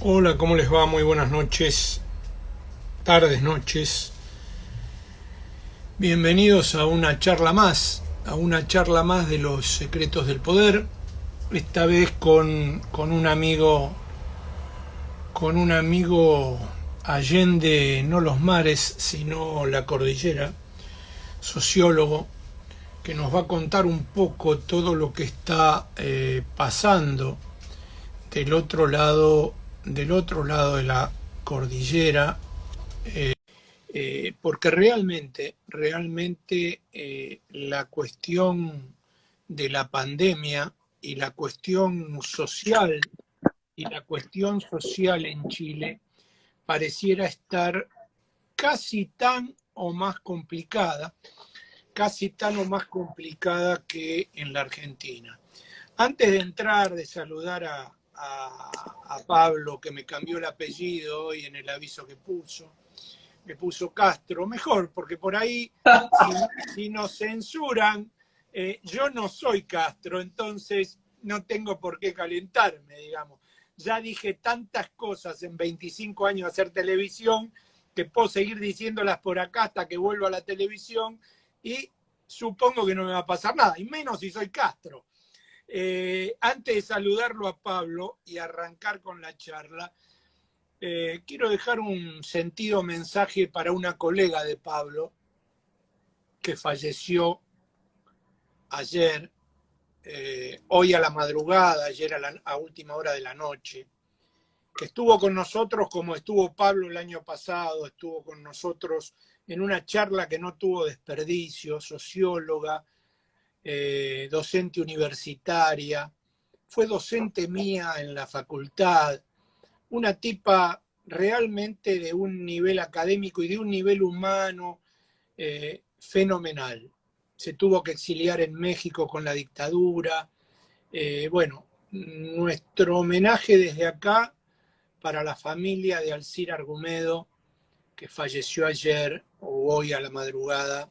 Hola, ¿cómo les va? Muy buenas noches, tardes, noches. Bienvenidos a una charla más de los secretos del poder. Esta vez con un amigo allende no los mares, sino la cordillera, sociólogo, que nos va a contar un poco todo lo que está pasando del otro lado, del otro lado de la cordillera, porque realmente la cuestión de la pandemia y la cuestión social en Chile pareciera estar casi tan o más complicada, casi tan o más complicada que en la Argentina. Antes de entrar, de saludar a Pablo, que me cambió el apellido hoy en el aviso que puso, me puso Castro, mejor, porque por ahí, si nos censuran, yo no soy Castro, entonces no tengo por qué calentarme, digamos. Ya dije tantas cosas en 25 años de hacer televisión que puedo seguir diciéndolas por acá hasta que vuelva a la televisión y supongo que no me va a pasar nada, y menos si soy Castro. Antes de saludarlo a Pablo y arrancar con la charla, quiero dejar un sentido mensaje para una colega de Pablo que falleció ayer, hoy a la madrugada, ayer a última hora de la noche, que estuvo con nosotros como estuvo Pablo el año pasado, estuvo con nosotros en una charla que no tuvo desperdicio, socióloga, docente universitaria, fue docente mía en la facultad, una tipa realmente de un nivel académico y de un nivel humano fenomenal. Se tuvo que exiliar en México con la dictadura. Bueno, nuestro homenaje desde acá para la familia de Alcira Argumedo, que falleció ayer o hoy a la madrugada,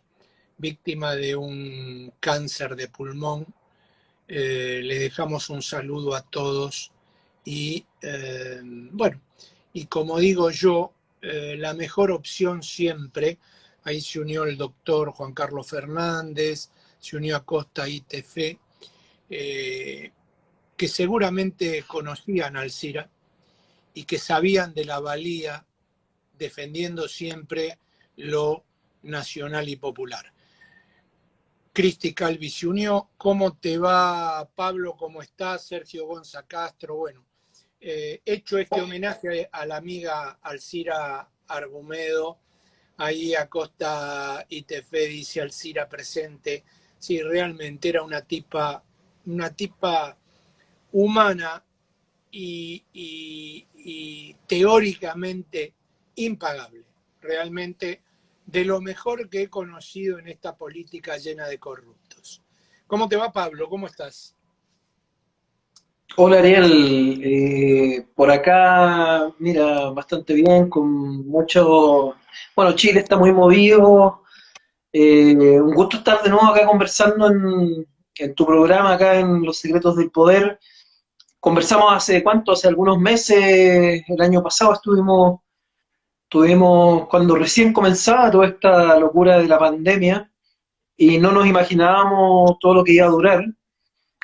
víctima de un cáncer de pulmón. Le dejamos un saludo a todos y bueno, y como digo yo, la mejor opción siempre, ahí se unió el doctor Juan Carlos Fernández, se unió a Costa ITF, que seguramente conocían a Alcira y que sabían de la valía defendiendo siempre lo nacional y popular. Cristi Calvi se unió. ¿Cómo te va, Pablo? ¿Cómo estás? Sergio Gonza Castro. Bueno, hecho este homenaje a la amiga Alcira Argumedo, ahí a Costa ITF dice Alcira presente. Sí, realmente era una tipa humana y teóricamente impagable. Realmente de lo mejor que he conocido en esta política llena de corruptos. ¿Cómo te va, Pablo? ¿Cómo estás? Hola Ariel, por acá, mira, bastante bien, con mucho... Bueno, Chile está muy movido, un gusto estar de nuevo acá conversando en tu programa, acá en Los Secretos del Poder. Conversamos hace cuánto, hace algunos meses, el año pasado estuvimos cuando recién comenzaba toda esta locura de la pandemia y no nos imaginábamos todo lo que iba a durar.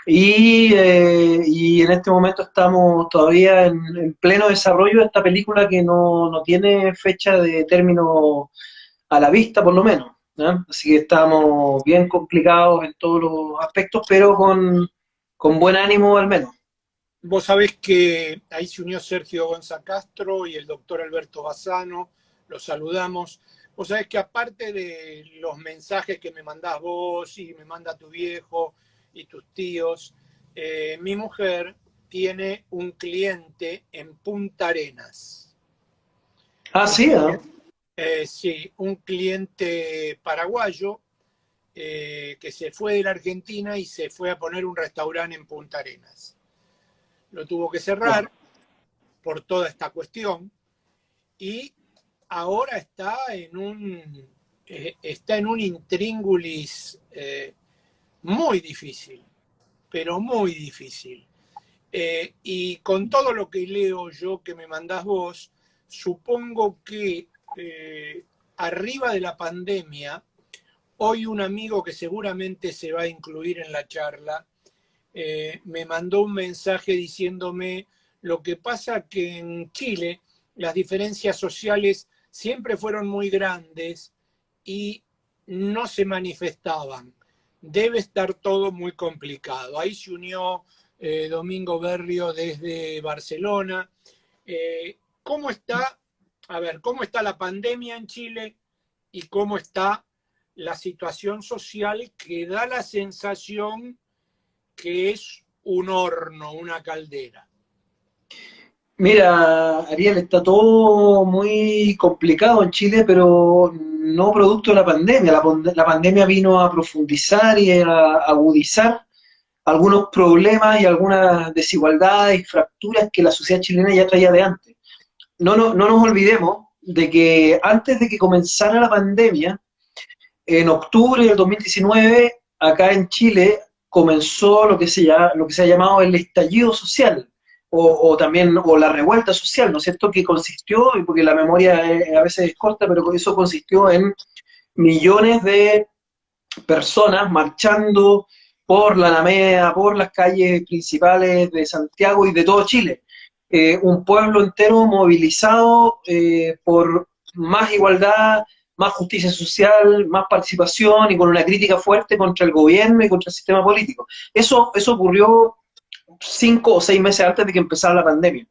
Y en este momento estamos todavía en pleno desarrollo de esta película que no tiene fecha de término a la vista, por lo menos, ¿no? Así que estamos bien complicados en todos los aspectos, pero con buen ánimo al menos. Vos sabés que ahí se unió Sergio Gonza Castro y el doctor Alberto Bassano, los saludamos. Vos sabés que aparte de los mensajes que me mandás vos y me manda tu viejo y tus tíos, mi mujer tiene un cliente en Punta Arenas. Ah, Un sí, ¿eh? cliente, sí, un cliente paraguayo que se fue de la Argentina y se fue a poner un restaurante en Punta Arenas. Lo tuvo que Wow. cerrar por toda esta cuestión y ahora está en un intríngulis muy difícil, pero muy difícil. Y con todo lo que leo yo que me mandás vos, supongo que arriba de la pandemia, hoy un amigo que seguramente se va a incluir en la charla, me mandó un mensaje diciéndome lo que pasa que en Chile las diferencias sociales siempre fueron muy grandes y no se manifestaban. Debe estar todo muy complicado. Ahí se unió Domingo Berrio desde Barcelona. ¿Cómo está, a ver, cómo está la pandemia en Chile y cómo está la situación social que da la sensación que es un horno, una caldera? Mira, Ariel, está todo muy complicado en Chile, pero no producto de la pandemia. La pandemia vino a profundizar y a agudizar algunos problemas y algunas desigualdades y fracturas que la sociedad chilena ya traía de antes. No nos olvidemos de que antes de que comenzara la pandemia, en octubre del 2019, acá en Chile, comenzó lo que se ha llamado el estallido social, o también o la revuelta social, ¿no es cierto?, que consistió, y porque la memoria a veces es corta, pero eso consistió en millones de personas marchando por la Alameda, por las calles principales de Santiago y de todo Chile. Un pueblo entero movilizado por más igualdad, más justicia social, más participación y con una crítica fuerte contra el gobierno y contra el sistema político. Eso ocurrió 5 o 6 meses antes de que empezara la pandemia.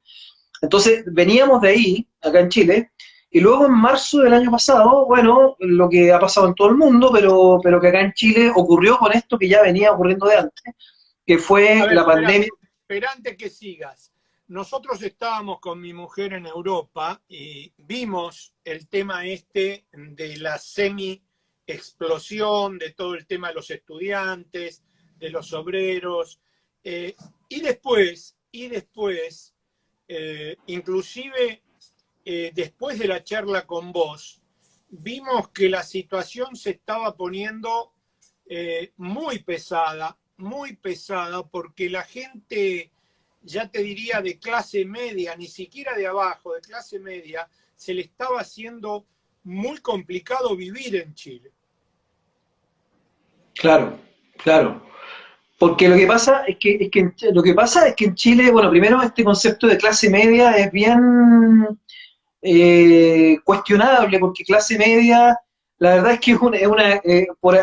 Entonces, veníamos de ahí, acá en Chile, y luego en marzo del año pasado, bueno, lo que ha pasado en todo el mundo, pero que acá en Chile ocurrió con esto que ya venía ocurriendo de antes, que A fue ver, la pandemia. espera antes que sigas. Nosotros estábamos con mi mujer en Europa y vimos el tema este de la semi-explosión, de todo el tema de los estudiantes, de los obreros, y después, inclusive después de la charla con vos, vimos que la situación se estaba poniendo muy pesada, porque la gente, ya te diría de clase media, ni siquiera de abajo, de clase media, se le estaba haciendo muy complicado vivir en Chile. Claro, claro. Porque lo que pasa es que en Chile, bueno, primero este concepto de clase media es bien cuestionable, porque clase media, la verdad es que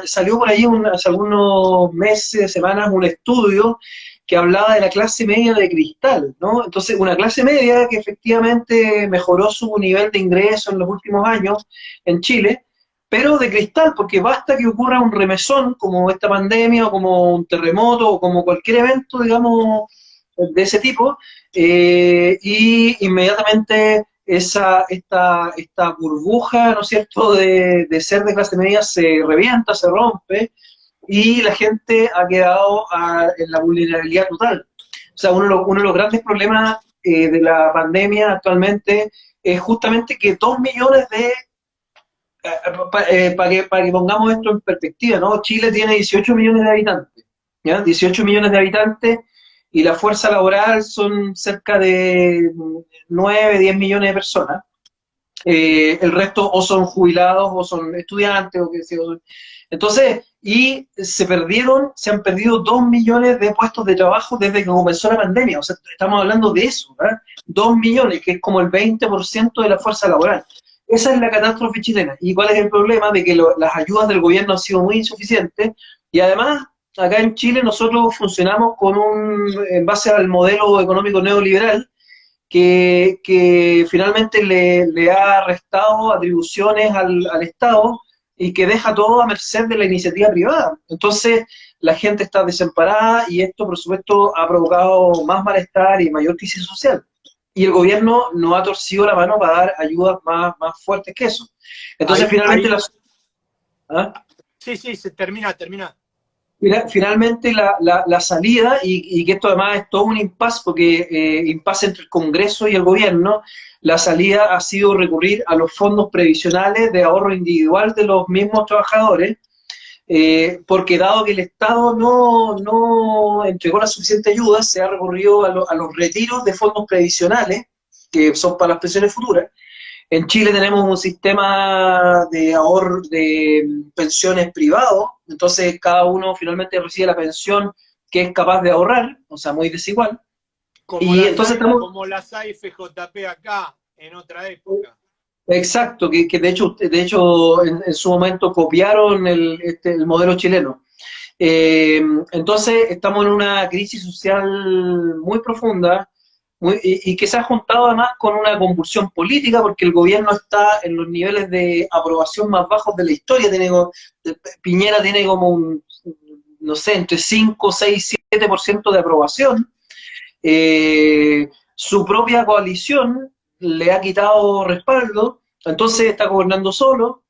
salió por ahí hace algunos meses, semanas, un estudio que hablaba de la clase media de cristal, ¿no? Entonces, una clase media que efectivamente mejoró su nivel de ingreso en los últimos años en Chile, pero de cristal, porque basta que ocurra un remesón como esta pandemia o como un terremoto o como cualquier evento, digamos, de ese tipo, y inmediatamente esta burbuja, ¿no es cierto?, de ser de clase media se revienta, se rompe, y la gente ha quedado en la vulnerabilidad total. O sea, uno de los grandes problemas de la pandemia actualmente es justamente que 2 millones de para que pongamos esto en perspectiva, ¿no? Chile tiene 18 millones de habitantes, ¿ya? 18 millones de habitantes y la fuerza laboral son cerca de 9, 10 millones de personas. El resto o son jubilados o son estudiantes o qué sé yo. Entonces, se han perdido 2 millones de puestos de trabajo desde que comenzó la pandemia. O sea, estamos hablando de eso, ¿verdad? 2 millones, que es como el 20% de la fuerza laboral. Esa es la catástrofe chilena. ¿Y cuál es el problema? De que las ayudas del gobierno han sido muy insuficientes y además acá en Chile nosotros funcionamos en base al modelo económico neoliberal que finalmente le ha restado atribuciones al Estado y que deja todo a merced de la iniciativa privada. Entonces la gente está desamparada y esto por supuesto ha provocado más malestar y mayor crisis social. Y el gobierno no ha torcido la mano para dar ayudas más fuertes que eso. Entonces, finalmente, ¿ah? Sí, se termina. Finalmente la salida, y que esto además es todo un impasse, porque impasse entre el Congreso y el gobierno, la salida ha sido recurrir a los fondos previsionales de ahorro individual de los mismos trabajadores, porque dado que el Estado no entregó la suficiente ayuda, se ha recurrido a los retiros de fondos previsionales, que son para las pensiones futuras. En Chile tenemos un sistema de ahorro de pensiones privados, entonces cada uno finalmente recibe la pensión que es capaz de ahorrar, o sea, muy desigual. Y entonces estamos... Como las AFJP acá, en otra época. Exacto, que de hecho en su momento copiaron el modelo chileno. Entonces estamos en una crisis social muy profunda y que se ha juntado además con una convulsión política porque el gobierno está en los niveles de aprobación más bajos de la historia. Piñera tiene como no sé, entre 5, 6, 7% de aprobación. Su propia coalición le ha quitado respaldo, entonces está gobernando solo.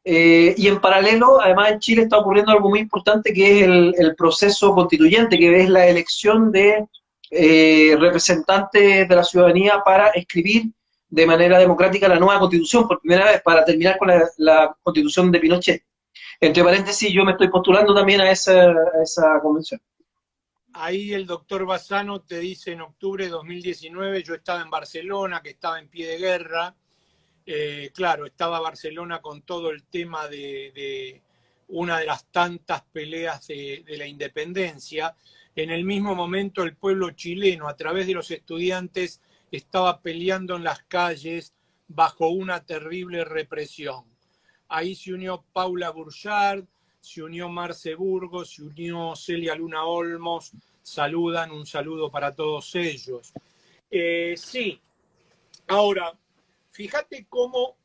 Y en paralelo, además en Chile está ocurriendo algo muy importante que es el proceso constituyente, que es la elección de representantes de la ciudadanía para escribir de manera democrática la nueva constitución, por primera vez, para terminar con la constitución de Pinochet. Entre paréntesis, yo me estoy postulando también a esa convención. Ahí el doctor Bassano te dice en octubre de 2019, yo estaba en Barcelona, que estaba en pie de guerra. Claro, estaba Barcelona con todo el tema de una de las tantas peleas de la independencia. En el mismo momento el pueblo chileno, a través de los estudiantes, estaba peleando en las calles bajo una terrible represión. Ahí se unió Paula Burchard, se unió Marce Burgos, se unió Celia Luna Olmos. Saludan, un saludo para todos ellos. Sí, ahora, fíjate cómo,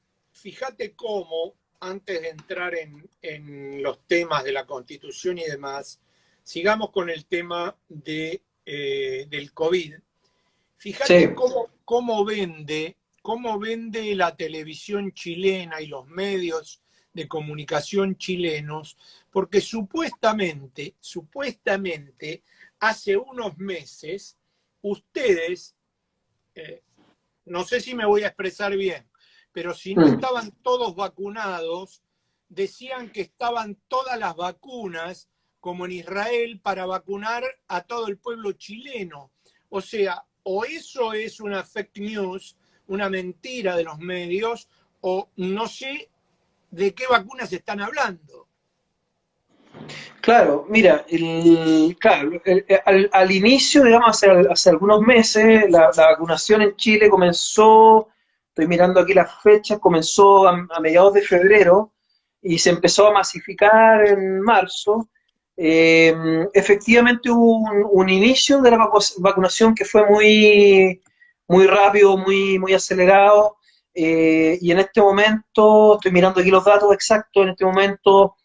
antes de entrar en los temas de la Constitución y demás, sigamos con el tema del COVID. Fíjate sí. cómo vende la televisión chilena y los medios de comunicación chilenos, porque supuestamente, hace unos meses, ustedes, no sé si me voy a expresar bien, pero si no estaban todos vacunados, decían que estaban todas las vacunas, como en Israel, para vacunar a todo el pueblo chileno. O sea, o eso es una fake news, una mentira de los medios, o no sé de qué vacunas están hablando. Claro, mira, al inicio, digamos, hace algunos meses, la vacunación en Chile comenzó, estoy mirando aquí las fechas, comenzó a mediados de febrero y se empezó a masificar en marzo. Efectivamente hubo un inicio de la vacunación que fue muy rápido, muy acelerado, y en este momento, estoy mirando aquí los datos exactos, en este momento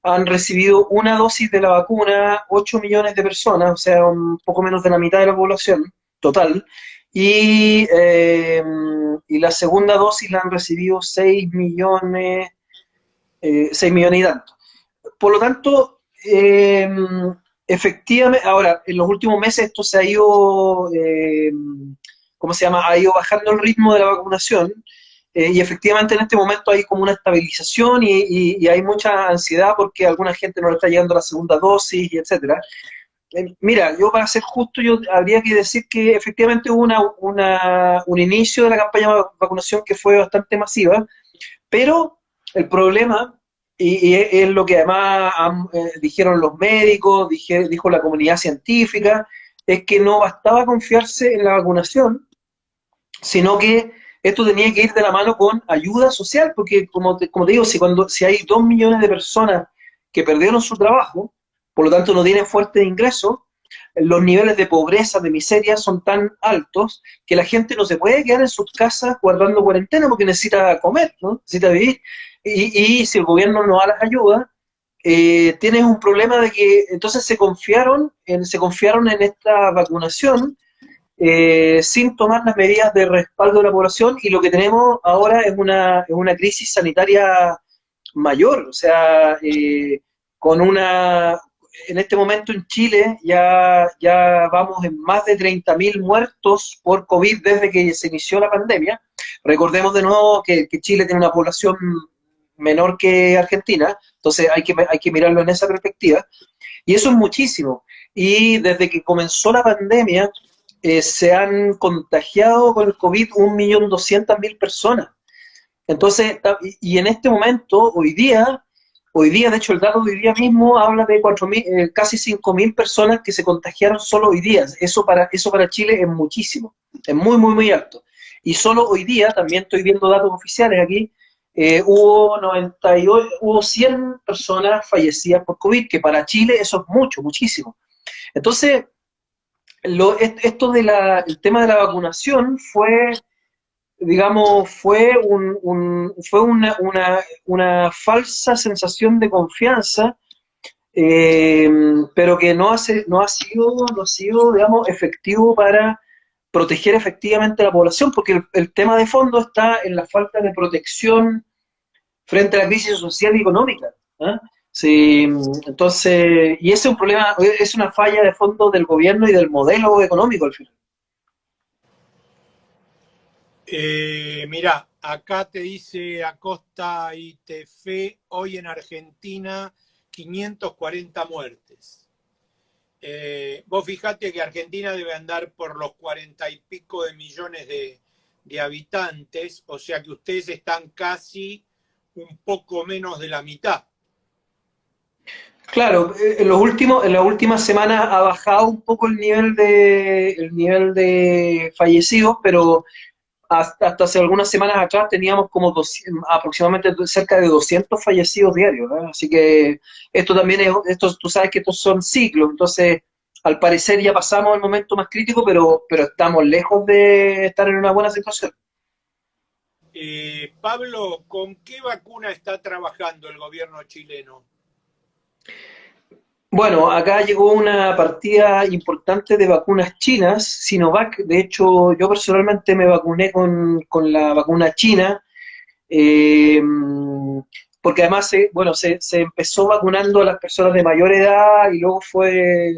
han recibido una dosis de la vacuna 8 millones de personas, o sea, un poco menos de la mitad de la población total, y la segunda dosis la han recibido 6 millones y tanto. Por lo tanto, efectivamente, ahora, en los últimos meses esto se ha ido, ¿cómo se llama? Ha ido bajando el ritmo de la vacunación, y efectivamente en este momento hay como una estabilización y hay mucha ansiedad porque a alguna gente no le está llegando la segunda dosis, y etcétera. Mira, yo para ser justo, yo habría que decir que efectivamente hubo un inicio de la campaña de vacunación que fue bastante masiva, pero el problema, y es lo que además dijeron los médicos, dijo la comunidad científica, es que no bastaba confiarse en la vacunación, sino que esto tenía que ir de la mano con ayuda social, porque como te digo, si hay 2 millones de personas que perdieron su trabajo, por lo tanto no tienen fuente de ingresos, los niveles de pobreza, de miseria son tan altos que la gente no se puede quedar en sus casas guardando cuarentena porque necesita comer, ¿no? Necesita vivir. Y si el gobierno no da las ayudas, tienes un problema de que entonces se confiaron en esta vacunación, sin tomar las medidas de respaldo de la población, y lo que tenemos ahora es una crisis sanitaria mayor, o sea, en este momento en Chile ya vamos en más de 30.000 muertos por COVID desde que se inició la pandemia. Recordemos de nuevo que Chile tiene una población menor que Argentina, entonces hay que mirarlo en esa perspectiva, y eso es muchísimo. Y desde que comenzó la pandemia, se han contagiado con el COVID 1.200.000 personas. Entonces, y en este momento, hoy día, de hecho el dato de hoy día mismo habla de 4.000, casi 5.000 personas que se contagiaron solo hoy día. Eso para Chile es muchísimo, es muy, muy, muy alto. Y solo hoy día, también estoy viendo datos oficiales aquí, hubo 100 personas fallecidas por COVID, que para Chile eso es mucho, muchísimo. Entonces, esto el tema de la vacunación fue, digamos, fue una falsa sensación de confianza, pero que no ha sido, digamos, efectivo para proteger efectivamente a la población, porque el tema de fondo está en la falta de protección frente a la crisis social y económica. ¿Ah? Sí, entonces, y ese es un problema, es una falla de fondo del gobierno y del modelo económico al final. Mirá, acá te dice Acosta ITF, hoy en Argentina 540 muertes. Vos fijate que Argentina debe andar por los 40 y pico de millones de habitantes, o sea que ustedes están casi un poco menos de la mitad. Claro, en las últimas semanas ha bajado un poco el nivel de fallecidos, pero hasta hace algunas semanas atrás teníamos como aproximadamente cerca de 200 fallecidos diarios, ¿eh? Así que esto también tú sabes que estos son ciclos, entonces al parecer ya pasamos el momento más crítico, pero estamos lejos de estar en una buena situación. Pablo, ¿con qué vacuna está trabajando el gobierno chileno? Bueno, acá llegó una partida importante de vacunas chinas, Sinovac. De hecho, yo personalmente me vacuné con la vacuna china, eh, porque además se empezó vacunando a las personas de mayor edad y luego fue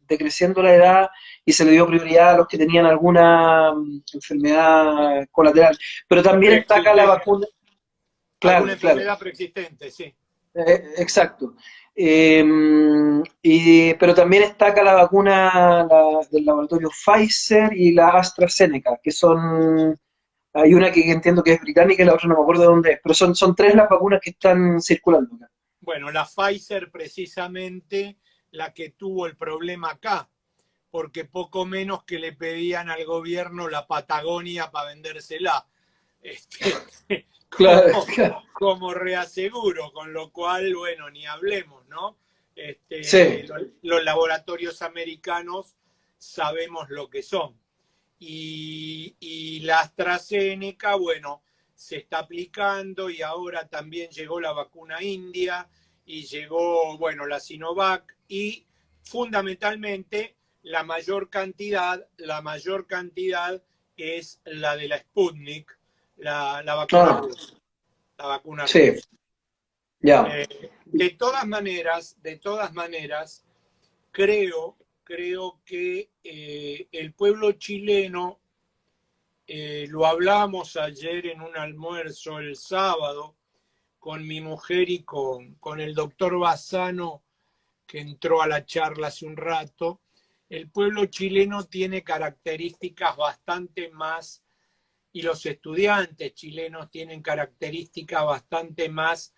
decreciendo la edad y se le dio prioridad a los que tenían alguna enfermedad colateral. Pero también está acá la Preexistente. vacuna, ¿Alguna claro, claro. enfermedad preexistente? Sí. Exacto. Pero también está acá la vacuna del laboratorio Pfizer y la AstraZeneca, que son, hay una que entiendo que es británica y la otra no me acuerdo de dónde es, pero son tres las vacunas que están circulando acá. Bueno, la Pfizer precisamente la que tuvo el problema acá, porque poco menos que le pedían al gobierno la Patagonia para vendérsela. Este, Claro, como, claro. como reaseguro, con lo cual, bueno, ni hablemos, ¿no? Sí, Los laboratorios americanos sabemos lo que son. Y la AstraZeneca, bueno, se está aplicando y ahora también llegó la vacuna india y llegó, bueno, la Sinovac y fundamentalmente la mayor cantidad es la de la Sputnik, la vacuna ah, rusa, la vacuna sí, rusa. ya, De todas maneras, creo que el pueblo chileno, lo hablamos ayer en un almuerzo el sábado con mi mujer y con el doctor Bassano, que entró a la charla hace un rato. El pueblo chileno tiene características bastante más, y los estudiantes chilenos tienen características bastante más,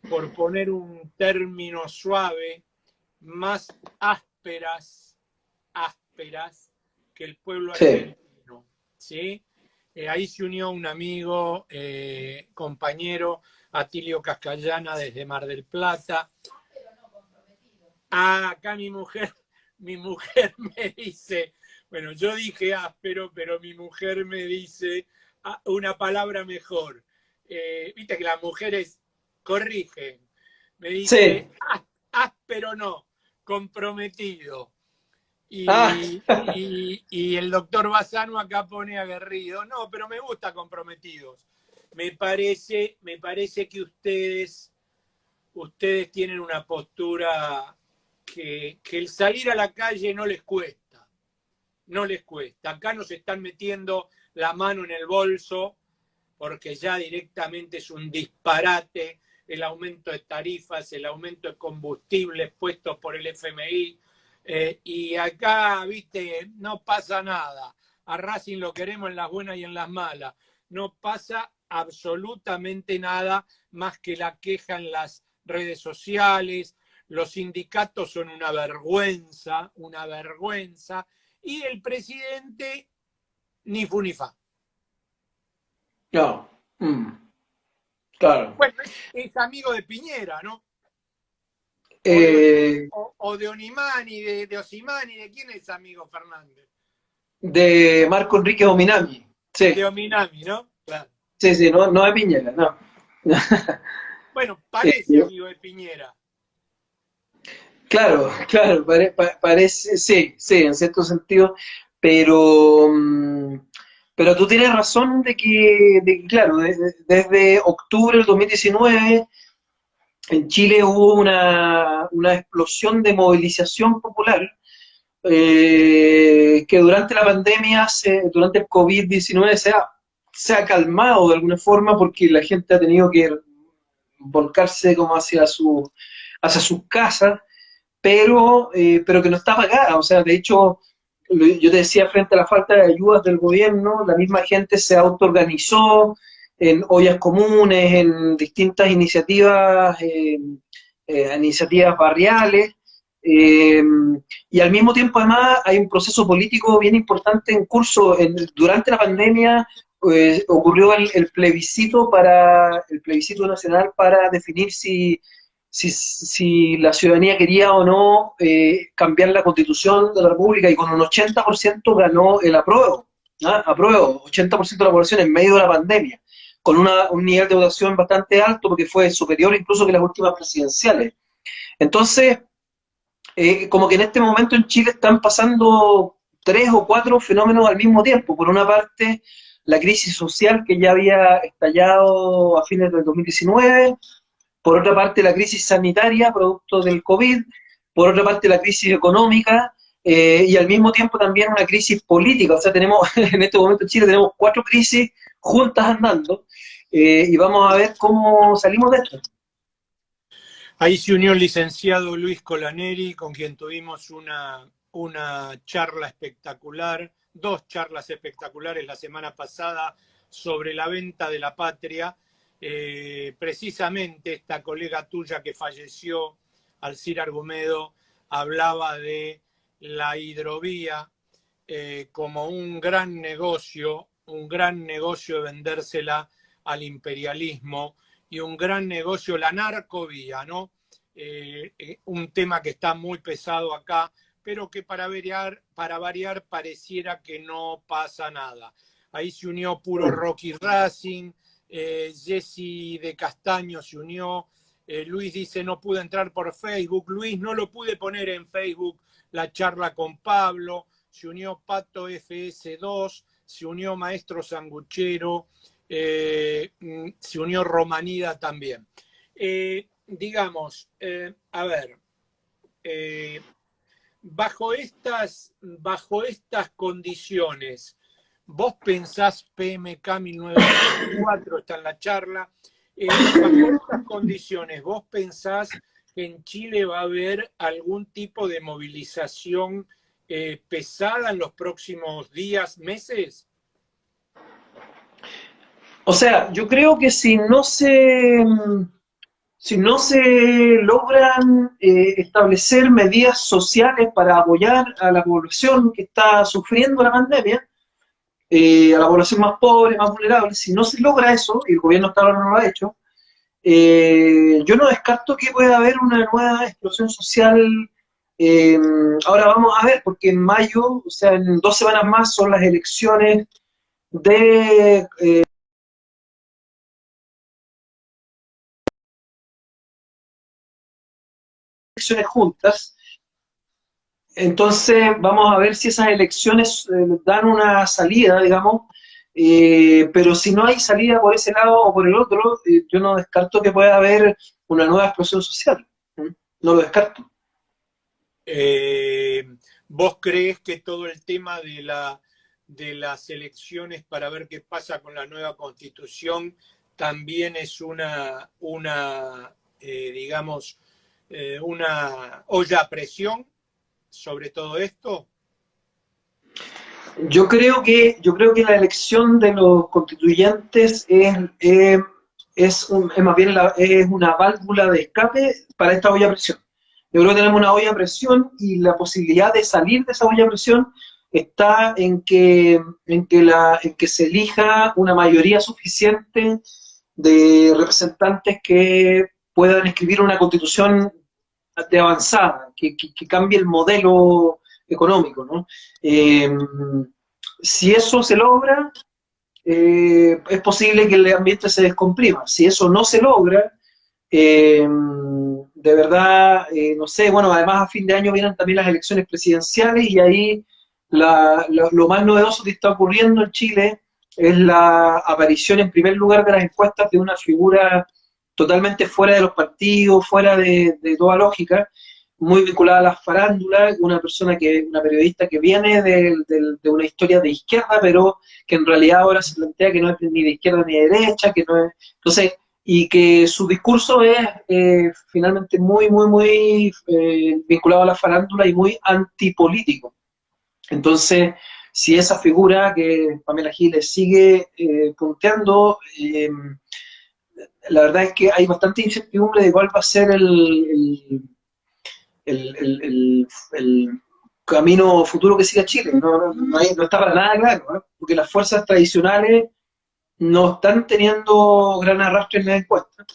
por poner un término suave, más ásperas que el pueblo sí. argentino, ¿sí? Ahí se unió un amigo, compañero, Atilio Cascallana, desde Mar del Plata. Acá mi mujer me dice, bueno, yo dije áspero, pero mi mujer me dice una palabra mejor. Viste que las mujeres corrigen. Me Sí. dice, áspero no, comprometido. Ah, Y el doctor Bassano acá pone aguerrido. No, pero me gusta comprometidos. Me parece que ustedes tienen una postura que el salir a la calle no les cuesta. No les cuesta. Acá nos están metiendo la mano en el bolso porque ya directamente es un disparate el aumento de tarifas, el aumento de combustibles puestos por el FMI, y acá, viste, no pasa nada. A Racing lo queremos en las buenas y en las malas. No pasa absolutamente nada más que la queja en las redes sociales. Los sindicatos son una vergüenza, y el presidente ni fu ni fa. No. Claro. Bueno, es amigo de Piñera, ¿no? Eh, O de Onimani, de Osimani, ¿de quién es amigo Fernández? de Marco Enrique Ominami. Sí, De Ominami, ¿no? Claro. sí, sí, no, no de Piñera, no. Bueno, Eh, parece amigo de Piñera. claro, claro, parece, sí, sí, en cierto sentido, pero, pero tú tienes razón de que, claro, desde octubre del 2019 en Chile hubo una explosión de movilización popular que durante la pandemia, durante el COVID-19 se ha calmado de alguna forma porque la gente ha tenido que volcarse como hacia sus casas, pero que no está pagada. O sea, de hecho, yo te decía, frente a la falta de ayudas del gobierno, la misma gente se autoorganizó en ollas comunes, en distintas iniciativas barriales, eh, y al mismo tiempo además hay un proceso político bien importante en curso. Durante la pandemia ocurrió el plebiscito nacional para definir si la ciudadanía quería o no cambiar la constitución de la República, y con un 80% ganó el apruebo, ¿ah? Apruebo, 80% de la población en medio de la pandemia, con un nivel de votación bastante alto porque fue superior incluso que las últimas presidenciales. Entonces, como que en este momento en Chile están pasando tres o cuatro fenómenos al mismo tiempo. Por una parte, la crisis social que ya había estallado a fines del 2019, por otra parte la crisis sanitaria producto del COVID, por otra parte la crisis económica, y al mismo tiempo también una crisis política. O sea, tenemos en este momento en Chile tenemos cuatro crisis juntas andando, y vamos a ver cómo salimos de esto. Ahí se unió el licenciado Luis Colaneri, con quien tuvimos una charla espectacular, dos charlas espectaculares la semana pasada sobre la venta de la patria. Precisamente esta colega tuya que falleció, Alcira Argumedo, hablaba de la hidrovía como un gran negocio de vendérsela al imperialismo, y un gran negocio, la narcovía, ¿no? Un tema que está muy pesado acá, pero que para variar pareciera que no pasa nada. Ahí se unió Puro Rocky Racing, Jessy de Castaño se unió, Luis dice no pude entrar por Facebook, Luis no lo pude poner en Facebook la charla con Pablo, se unió Pato FS2, se unió Maestro Sanguchero, se unió Romanida también. Digamos, a ver, bajo estas condiciones, vos pensás, PMK 1974 está en la charla, bajo estas condiciones, vos pensás que en Chile va a haber algún tipo de movilización pesada en los próximos días, meses? O sea, yo creo que si no se logran establecer medidas sociales para apoyar a la población que está sufriendo la pandemia, a la población más pobre, más vulnerable, si no se logra eso, y el gobierno hasta ahora no lo ha hecho, yo no descarto que pueda haber una nueva explosión social. eh, Ahora vamos a ver, porque en mayo, o sea, en 2 semanas más, son las elecciones de elecciones juntas. Entonces, vamos a ver si esas elecciones dan una salida, digamos, pero si no hay salida por ese lado o por el otro, yo no descarto que pueda haber una nueva explosión social. ¿Mm? No lo descarto. ¿Vos crees que todo el tema de las elecciones para ver qué pasa con la nueva constitución también es digamos, una olla a presión sobre todo esto? Yo creo que la elección de los constituyentes es más bien es una válvula de escape para esta olla a presión. Yo creo que tenemos una olla a presión y la posibilidad de salir de esa olla a presión está en que se elija una mayoría suficiente de representantes que puedan escribir una constitución de avanzada, que cambie el modelo económico, ¿no? Eh, si eso se logra, es posible que el ambiente se descomprima. Si eso no se logra, de verdad, no sé, bueno, además a fin de año vienen también las elecciones presidenciales y ahí lo más novedoso que está ocurriendo en Chile es la aparición en primer lugar de las encuestas de una figura totalmente fuera de los partidos, fuera de toda lógica, muy vinculada a las farándulas, una periodista que viene de una historia de izquierda, pero que en realidad ahora se plantea que no es ni de izquierda ni de derecha, que no es, entonces, y que su discurso es finalmente muy vinculado a la farándula y muy antipolítico. Entonces, si esa figura que Pamela Giles sigue punteando, la verdad es que hay bastante incertidumbre de cuál va a ser el camino futuro que siga Chile. No está para nada claro, ¿no? Porque las fuerzas tradicionales no están teniendo gran arrastre en las encuestas.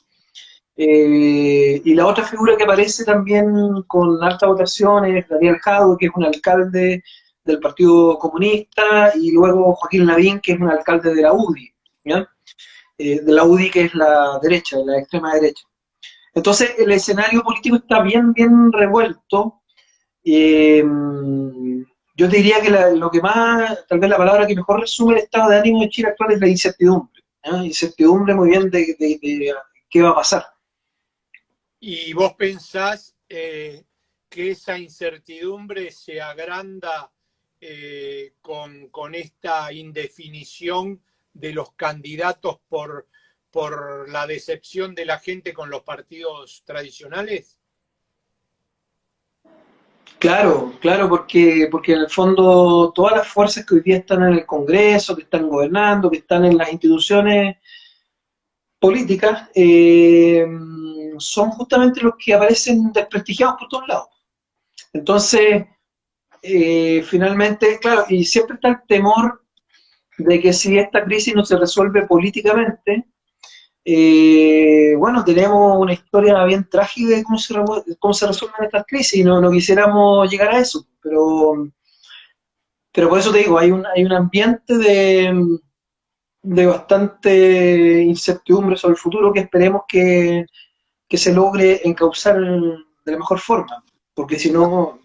Y la otra figura que aparece también con alta votación es Daniel Jadwe, que es un alcalde del Partido Comunista, y luego Joaquín Lavín, que es un alcalde de la UDI, ¿ya? De la UDI, que es la derecha, la extrema derecha. Entonces, el escenario político está bien revuelto. Yo te diría que lo que más, tal vez la palabra que mejor resume el estado de ánimo de Chile actual es la incertidumbre. Incertidumbre muy bien de qué va a pasar. ¿Y vos pensás que esa incertidumbre se agranda con esta indefinición de los candidatos por la decepción de la gente con los partidos tradicionales? Claro, porque en el fondo todas las fuerzas que hoy día están en el Congreso, que están gobernando, que están en las instituciones políticas, son justamente los que aparecen desprestigiados por todos lados. Entonces, finalmente, claro, y siempre está el temor de que si esta crisis no se resuelve políticamente, bueno, tenemos una historia bien trágica de cómo se resuelven estas crisis y no quisiéramos llegar a eso, pero por eso te digo, hay un ambiente de bastante incertidumbre sobre el futuro que esperemos que se logre encauzar de la mejor forma, porque si no...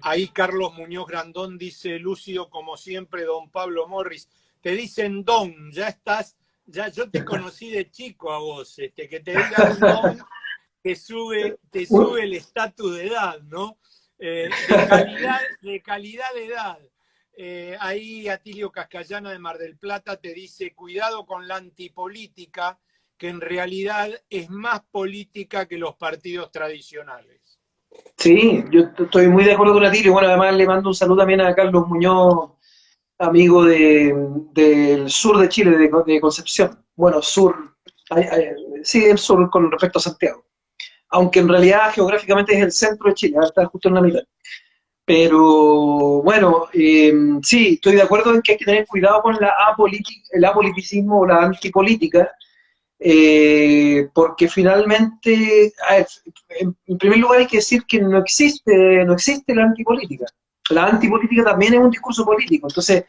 Ahí Carlos Muñoz Grandón dice, lúcido como siempre, don Pablo Morris. Te dicen don, ya estás, ya yo te conocí de chico a vos, que te digan don, te sube el estatus de edad, ¿no? De calidad de edad. Ahí Atilio Cascallana de Mar del Plata te dice, cuidado con la antipolítica, que en realidad es más política que los partidos tradicionales. Sí, yo estoy muy de acuerdo con Atilio. Bueno, además le mando un saludo también a Carlos Muñoz, amigo del sur de Chile, de Concepción. Bueno, sur, sí, el sur con respecto a Santiago. Aunque en realidad geográficamente es el centro de Chile, está justo en la mitad. Pero bueno, sí, estoy de acuerdo en que hay que tener cuidado con el apoliticismo o la antipolítica, porque finalmente, a ver, en primer lugar hay que decir que no existe la antipolítica. La antipolítica también es un discurso político. Entonces,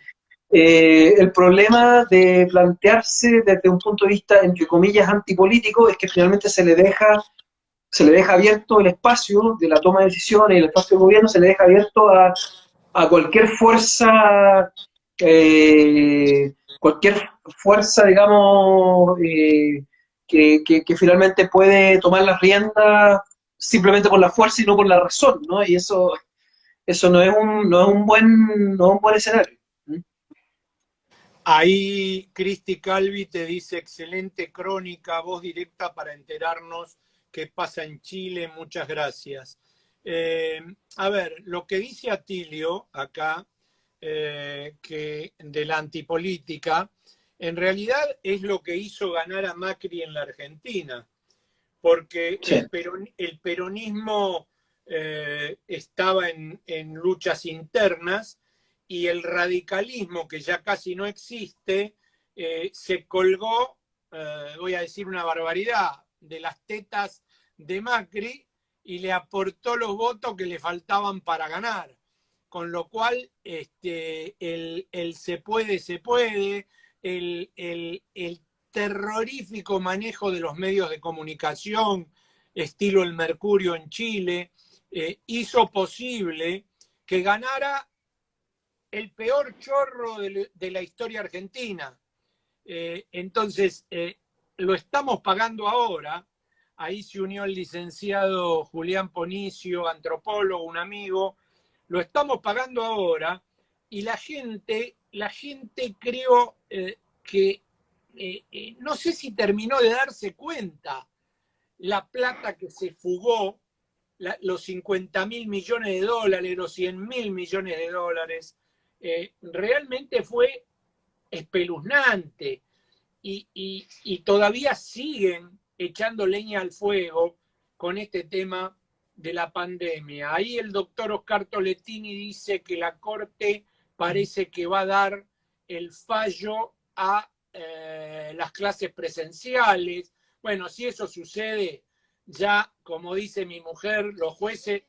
el problema de plantearse desde un punto de vista, entre comillas, antipolítico, es que finalmente se le deja abierto el espacio de la toma de decisiones, el espacio del gobierno se le deja abierto a cualquier fuerza, digamos, que finalmente puede tomar las riendas simplemente por la fuerza y no por la razón, ¿no? Y eso no es un buen escenario. Ahí Cristi Calvi te dice, excelente crónica, voz directa para enterarnos qué pasa en Chile, muchas gracias. A ver, lo que dice Atilio acá, que de la antipolítica, en realidad es lo que hizo ganar a Macri en la Argentina, porque Sí. el peronismo estaba en luchas internas y el radicalismo, que ya casi no existe, se colgó, voy a decir una barbaridad, de las tetas de Macri y le aportó los votos que le faltaban para ganar. Con lo cual, el se puede, el terrorífico manejo de los medios de comunicación, estilo el Mercurio en Chile, hizo posible que ganara el peor chorro de la historia argentina. Entonces, lo estamos pagando ahora. Ahí se unió el licenciado Julián Ponicio, antropólogo, un amigo. Lo estamos pagando ahora y la gente creo que no sé si terminó de darse cuenta la plata que se fugó, los 50.000 millones de dólares, los 100.000 millones de dólares, realmente fue espeluznante y todavía siguen echando leña al fuego con este tema de la pandemia. Ahí el doctor Oscar Tolettini dice que la Corte parece que va a dar el fallo a las clases presenciales. Bueno, si eso sucede, ya, como dice mi mujer, los jueces...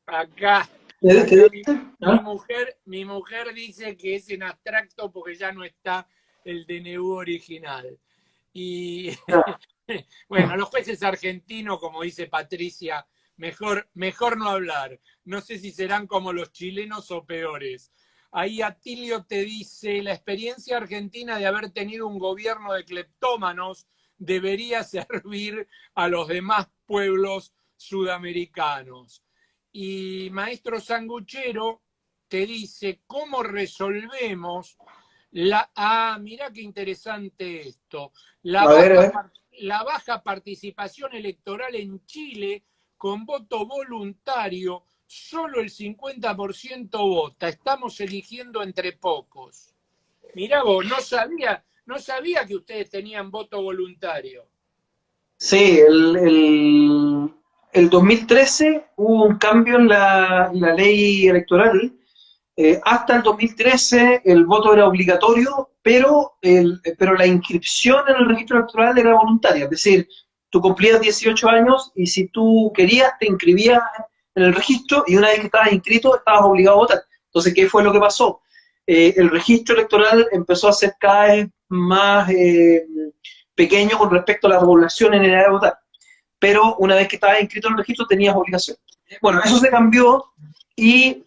Acá, ¿Qué mi, dice? ¿Ah? mi mujer dice que es en abstracto porque ya no está el DNU original. Y bueno, los jueces argentinos, como dice Patricia, mejor no hablar. No sé si serán como los chilenos o peores. Ahí Atilio te dice, la experiencia argentina de haber tenido un gobierno de cleptómanos debería servir a los demás pueblos sudamericanos. Y Maestro Sanguchero te dice, ¿cómo resolvemos mirá qué interesante esto, A ver, a ver. la baja participación electoral en Chile con voto voluntario, solo el 50% vota, estamos eligiendo entre pocos. Mirá vos, no sabía que ustedes tenían voto voluntario. Sí, el 2013 hubo un cambio en la ley electoral. Hasta el 2013 el voto era obligatorio, pero la inscripción en el registro electoral era voluntaria. Es decir, tú cumplías 18 años y si tú querías te inscribías en el registro y una vez que estabas inscrito estabas obligado a votar. Entonces, ¿qué fue lo que pasó? El registro electoral empezó a ser cada vez más pequeño con respecto a la población en edad de votar. Pero una vez que estabas inscrito en el registro tenías obligación. Bueno, eso se cambió y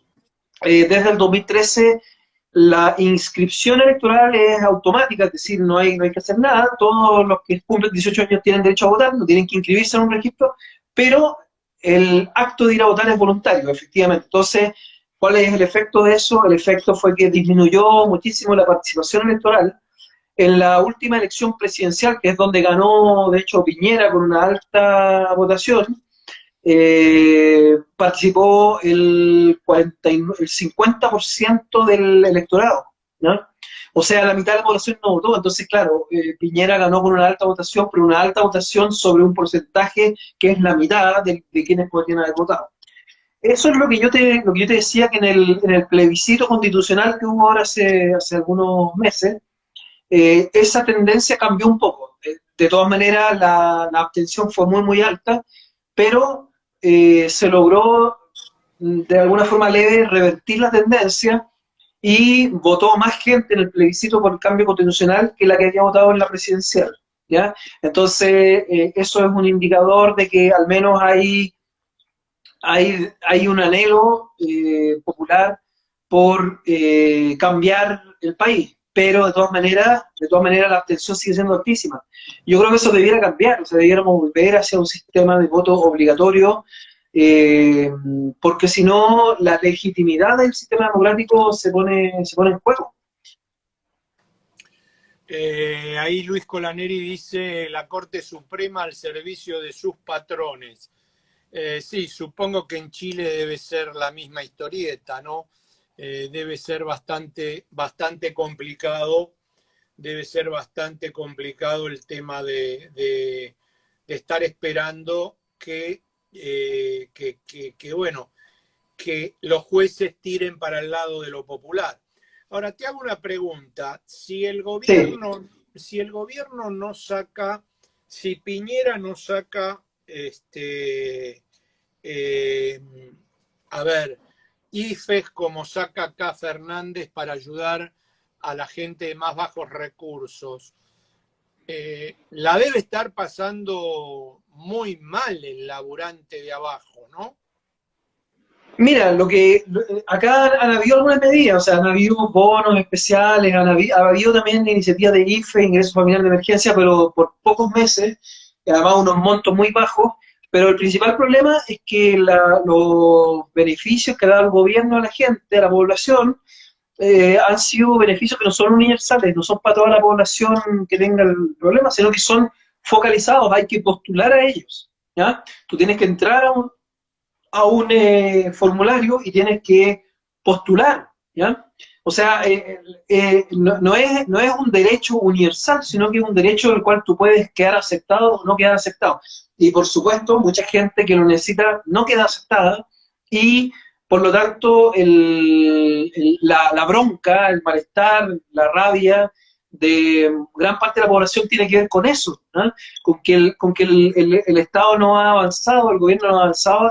desde el 2013 la inscripción electoral es automática, es decir, no hay que hacer nada, todos los que cumplen 18 años tienen derecho a votar, no tienen que inscribirse en un registro, pero el acto de ir a votar es voluntario, efectivamente. Entonces, ¿cuál es el efecto de eso? El efecto fue que disminuyó muchísimo la participación electoral. En la última elección presidencial, que es donde ganó, de hecho, Piñera con una alta votación, participó el 50% del electorado, ¿no? O sea, la mitad de la población no votó. Entonces, claro, Piñera ganó con una alta votación, pero una alta votación sobre un porcentaje que es la mitad de quienes podrían haber votado. Eso es lo que yo te decía, que en el plebiscito constitucional que hubo ahora hace algunos meses, esa tendencia cambió un poco. De todas maneras, la abstención fue muy alta, pero se logró de alguna forma leve revertir la tendencia y votó más gente en el plebiscito por el cambio constitucional que la que había votado en la presidencial, ¿ya? Entonces, eso es un indicador de que al menos hay un anhelo popular por cambiar el país, pero de todas maneras la abstención sigue siendo altísima. Yo creo que eso debiera cambiar, o sea, debiéramos volver hacia un sistema de voto obligatorio porque si no, la legitimidad del sistema democrático se pone en juego. Ahí Luis Colaneri dice la Corte Suprema al servicio de sus patrones. Sí, supongo que en Chile debe ser la misma historieta, ¿no? Debe ser bastante complicado, debe ser bastante complicado el tema de estar esperando bueno, que los jueces tiren para el lado de lo popular. Ahora te hago una pregunta, Sí. si el gobierno no saca, si Piñera no saca eh, a ver, IFES como saca acá Fernández para ayudar a la gente de más bajos recursos, la debe estar pasando muy mal el laburante de abajo, ¿no? Mira, acá han habido algunas medidas, o sea, han habido bonos especiales, ha habido también iniciativas de IFE, ingreso familiar de emergencia, pero por pocos meses, y además unos montos muy bajos, pero el principal problema es que los beneficios que da el gobierno a la gente, a la población, han sido beneficios que no son universales, no son para toda la población que tenga el problema, sino que son focalizados, hay que postular a ellos, ¿ya? Tú tienes que entrar a un formulario y tienes que postular, ¿ya? O sea, no es un derecho universal, sino que es un derecho del cual tú puedes quedar aceptado o no quedar aceptado. Y por supuesto, mucha gente que lo necesita no queda aceptada y por lo tanto la bronca, el malestar, la rabia de gran parte de la población tiene que ver con eso, ¿no? Con que el Estado no ha avanzado, el gobierno no ha avanzado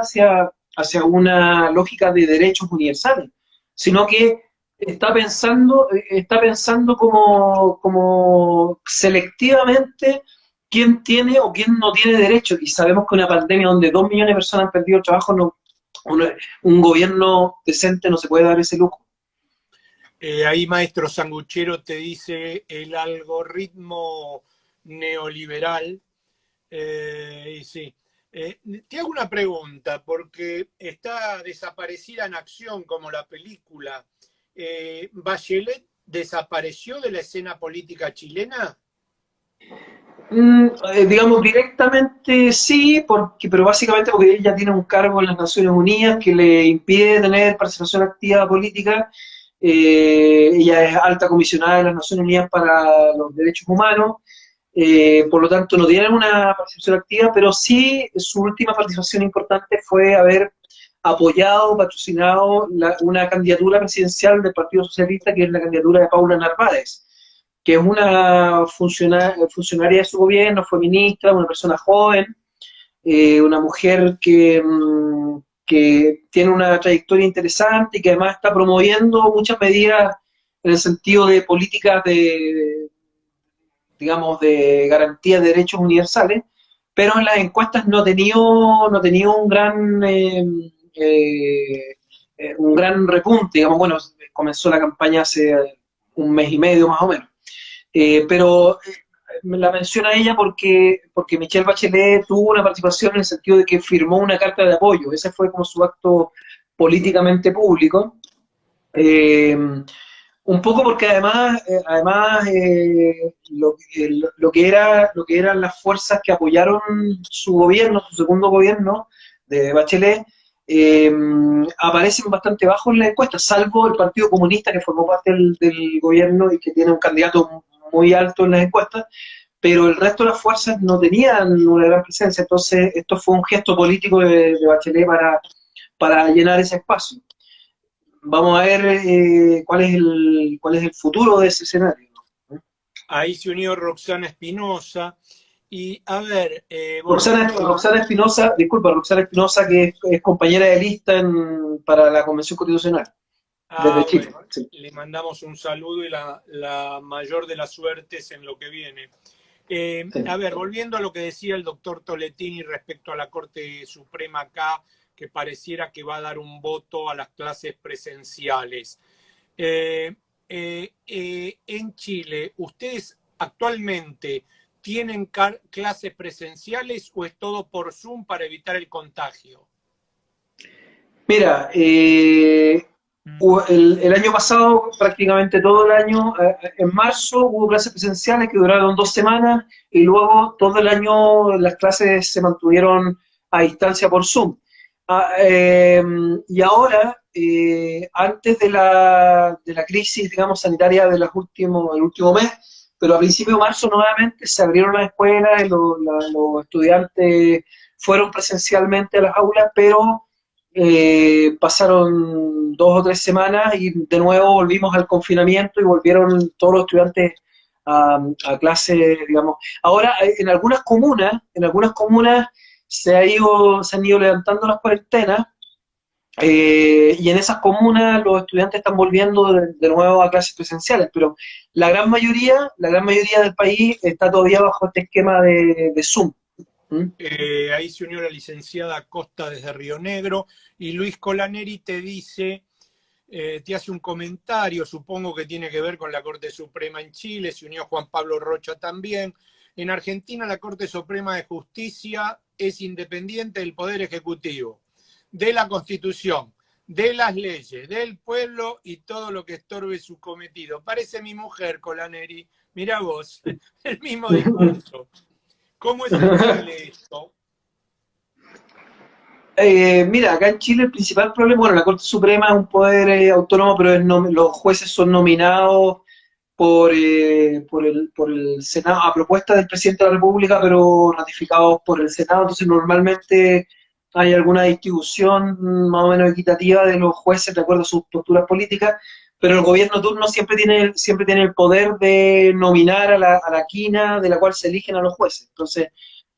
hacia una lógica de derechos universales, sino que está pensando como selectivamente quién tiene o quién no tiene derecho. Y sabemos que una pandemia donde 2 millones de personas han perdido el trabajo, un gobierno decente no se puede dar ese lujo. Ahí Maestro Sanguchero te dice el algoritmo neoliberal. Y sí. Te hago una pregunta, porque está desaparecida en acción como la película. ¿Bachelet desapareció de la escena política chilena? Digamos directamente sí, pero básicamente porque ella tiene un cargo en las Naciones Unidas que le impide tener participación activa política. Ella es alta comisionada de las Naciones Unidas para los Derechos Humanos, por lo tanto no tiene una participación activa, pero sí su última participación importante fue haber apoyado, patrocinado una candidatura presidencial del Partido Socialista, que es la candidatura de Paula Narváez, que es una funcionaria de su gobierno, fue ministra, una persona joven, una mujer que tiene una trayectoria interesante y que además está promoviendo muchas medidas en el sentido de políticas digamos, de garantía de derechos universales, pero en las encuestas no ha tenido un gran repunte, digamos, bueno, comenzó la campaña hace un mes y medio más o menos. Pero me la menciona ella porque Michelle Bachelet tuvo una participación en el sentido de que firmó una carta de apoyo. Ese fue como su acto políticamente público. Eh, un poco porque además lo que eran las fuerzas que apoyaron su gobierno, su segundo gobierno de Bachelet, eh, aparecen bastante bajo en la encuesta, salvo el Partido Comunista que formó parte del gobierno y que tiene un candidato muy alto en las encuestas, pero el resto de las fuerzas no tenían una gran presencia, entonces esto fue un gesto político de Bachelet para llenar ese espacio. Vamos a ver cuál es el futuro de ese escenario. Ahí se unió Roxana Espinosa. Y a ver, volviendo a... Roxana Espinosa, disculpa, Roxana Espinosa, que es compañera de lista para la Convención Constitucional, desde Chile. Bueno, Sí. le mandamos un saludo y la mayor de las suertes en lo que viene. Sí. A ver, volviendo a lo que decía el doctor Toletini respecto a la Corte Suprema acá, que pareciera que va a dar un voto a las clases presenciales. En Chile, ¿ustedes actualmente tienen clases presenciales o es todo por Zoom para evitar el contagio? Mira, Mm. el año pasado, prácticamente todo el año, en marzo hubo clases presenciales que duraron 2 semanas y luego todo el año las clases se mantuvieron a distancia por Zoom. Y ahora, antes de la crisis, digamos, sanitaria el último mes, pero a principios de marzo nuevamente se abrieron las escuelas y los estudiantes fueron presencialmente a las aulas, pero pasaron 2 o 3 semanas y de nuevo volvimos al confinamiento y volvieron todos los estudiantes a clase, digamos. Ahora, en algunas comunas se han ido levantando las cuarentenas, y en esas comunas los estudiantes están volviendo de nuevo a clases presenciales, pero la gran mayoría del país está todavía bajo este esquema de Zoom. ¿Mm? Ahí se unió la licenciada Costa desde Río Negro y Luis Colaneri te dice, te hace un comentario, supongo que tiene que ver con la Corte Suprema en Chile, se unió Juan Pablo Rocha también. En Argentina la Corte Suprema de Justicia es independiente del Poder Ejecutivo, de la Constitución, de las leyes, del pueblo y todo lo que estorbe su cometido. Parece mi mujer, Colaneri, mirá vos, el mismo discurso. ¿Cómo es en Chile esto? Mira, acá en Chile el principal problema, bueno, la Corte Suprema es un poder autónomo, pero los jueces son nominados por el Senado, a propuesta del presidente de la República, pero ratificados por el Senado. Entonces, normalmente hay alguna distribución más o menos equitativa de los jueces de acuerdo a sus posturas políticas, pero el gobierno turno siempre tiene el poder de nominar a la quina de la cual se eligen a los jueces. Entonces,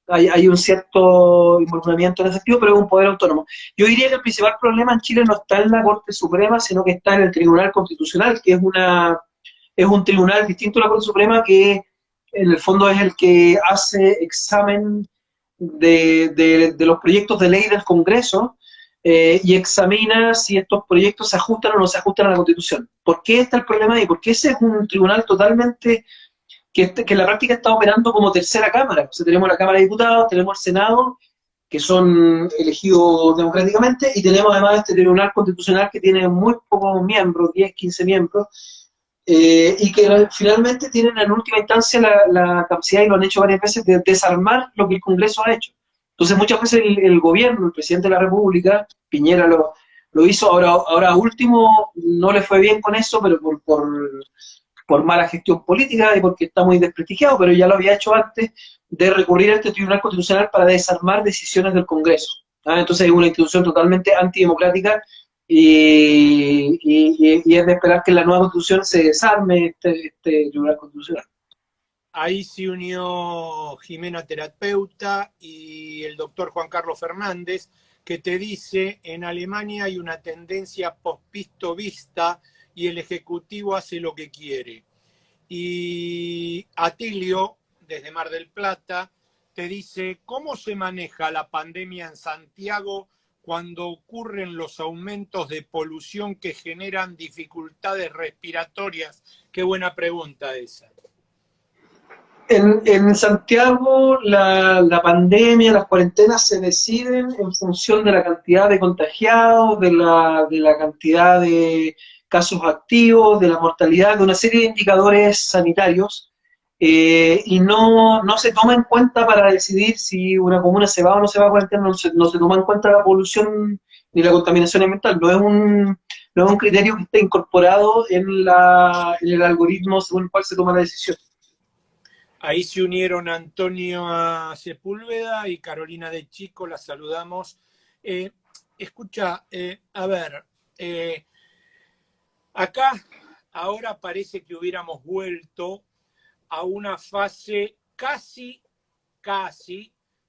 hay un cierto involucramiento en ese sentido, pero es un poder autónomo. Yo diría que el principal problema en Chile no está en la Corte Suprema, sino que está en el Tribunal Constitucional, que es un tribunal distinto a la Corte Suprema, que en el fondo es el que hace examen de los proyectos de ley del Congreso, y examina si estos proyectos se ajustan o no se ajustan a la Constitución. ¿Por qué está el problema ahí? Porque ese es un tribunal totalmente que en la práctica está operando como tercera cámara. O sea, tenemos la Cámara de Diputados, tenemos el Senado, que son elegidos democráticamente, y tenemos además este Tribunal Constitucional que tiene muy pocos miembros, 10, 15 miembros, y que finalmente tienen en última instancia la capacidad, y lo han hecho varias veces, de desarmar lo que el Congreso ha hecho. Entonces muchas veces el gobierno, el presidente de la República, Piñera lo hizo, ahora último no le fue bien con eso, pero por mala gestión política y porque está muy desprestigiado, pero ya lo había hecho antes, de recurrir a este Tribunal Constitucional para desarmar decisiones del Congreso. Entonces es una institución totalmente antidemocrática, y es de esperar que en la nueva Constitución se desarme este Tribunal Constitucional. Ahí se unió Jimena Terapeuta y el doctor Juan Carlos Fernández, que te dice, en Alemania hay una tendencia post-pistovista y el Ejecutivo hace lo que quiere. Y Atilio, desde Mar del Plata, te dice, ¿cómo se maneja la pandemia en Santiago cuando ocurren los aumentos de polución que generan dificultades respiratorias? Qué buena pregunta esa. En Santiago la pandemia, las cuarentenas se deciden en función de la cantidad de contagiados, de la cantidad de casos activos, de la mortalidad, de una serie de indicadores sanitarios, y no se toma en cuenta para decidir si una comuna se va o no se va a cuarentena. No se toma en cuenta la polución ni la contaminación ambiental. No es un criterio que esté incorporado en el algoritmo según el cual se toma la decisión. Ahí se unieron Antonio Sepúlveda y Carolina de Chico, las saludamos. Escucha, a ver, acá ahora parece que hubiéramos vuelto a una fase casi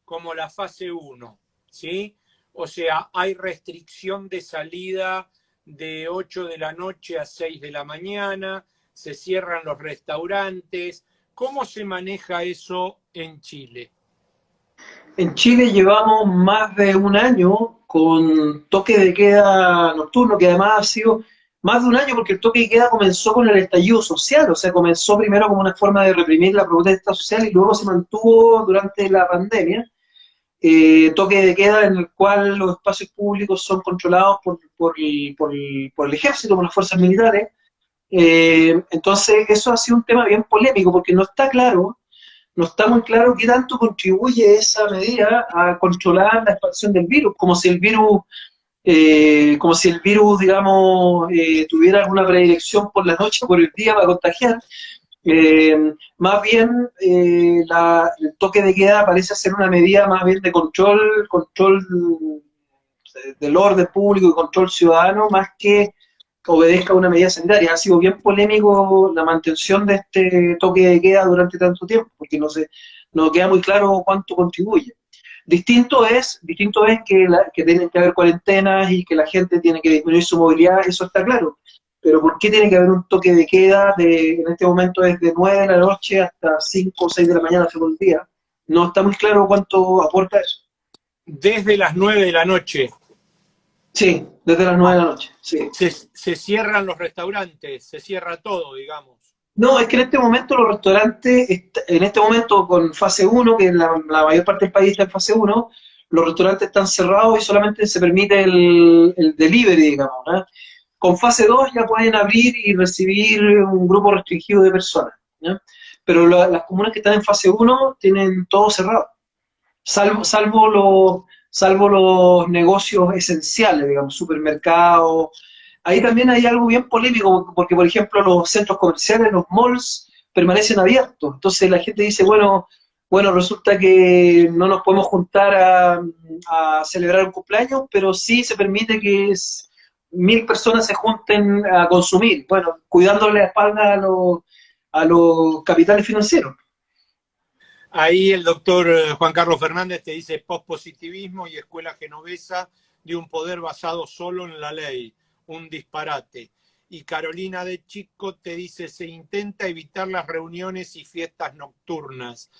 como la fase 1, ¿sí? O sea, hay restricción de salida de 8 de la noche a 6 de la mañana, se cierran los restaurantes. ¿Cómo se maneja eso en Chile? En Chile llevamos más de un año con toque de queda nocturno, que además ha sido más de un año porque el toque de queda comenzó con el estallido social. O sea, comenzó primero como una forma de reprimir la protesta social y luego se mantuvo durante la pandemia. toque de queda en el cual los espacios públicos son controlados por el ejército, por las fuerzas militares. Entonces, eso ha sido un tema bien polémico, porque no está claro, no está muy claro qué tanto contribuye esa medida a controlar la expansión del virus, como si el virus, digamos, tuviera alguna predilección por la noche o por el día para contagiar. Más bien, el toque de queda parece ser una medida más bien de control del orden público y control ciudadano, más que obedezca a una medida sanitaria. Ha sido bien polémico la mantención de este toque de queda durante tanto tiempo, porque no queda muy claro cuánto contribuye. Distinto es que tienen que haber cuarentenas y que la gente tiene que disminuir su movilidad, eso está claro. Pero ¿por qué tiene que haber un toque de queda en este momento es de 9 de la noche hasta 5 o 6 de la mañana según el día? No está muy claro cuánto aporta eso. Desde las 9 de la noche. Sí, desde las 9 de la noche, sí. Se cierran los restaurantes, se cierra todo, digamos. No, es que en este momento los restaurantes, en este momento con fase 1, que la mayor parte del país está en fase 1, los restaurantes están cerrados y solamente se permite el delivery, digamos, ¿no? Con fase 2 ya pueden abrir y recibir un grupo restringido de personas, ¿no? Pero las comunas que están en fase 1 tienen todo cerrado, salvo los negocios esenciales, digamos, supermercados. Ahí también hay algo bien polémico, porque por ejemplo los centros comerciales, los malls, permanecen abiertos. Entonces la gente dice, bueno, resulta que no nos podemos juntar a celebrar un cumpleaños, pero sí se permite que 1000 personas se junten a consumir, bueno, cuidándole la espalda a los capitales financieros. Ahí el doctor Juan Carlos Fernández te dice pospositivismo y escuela genovesa de un poder basado solo en la ley, un disparate. Y Carolina de Chico te dice, se intenta evitar las reuniones y fiestas nocturnas.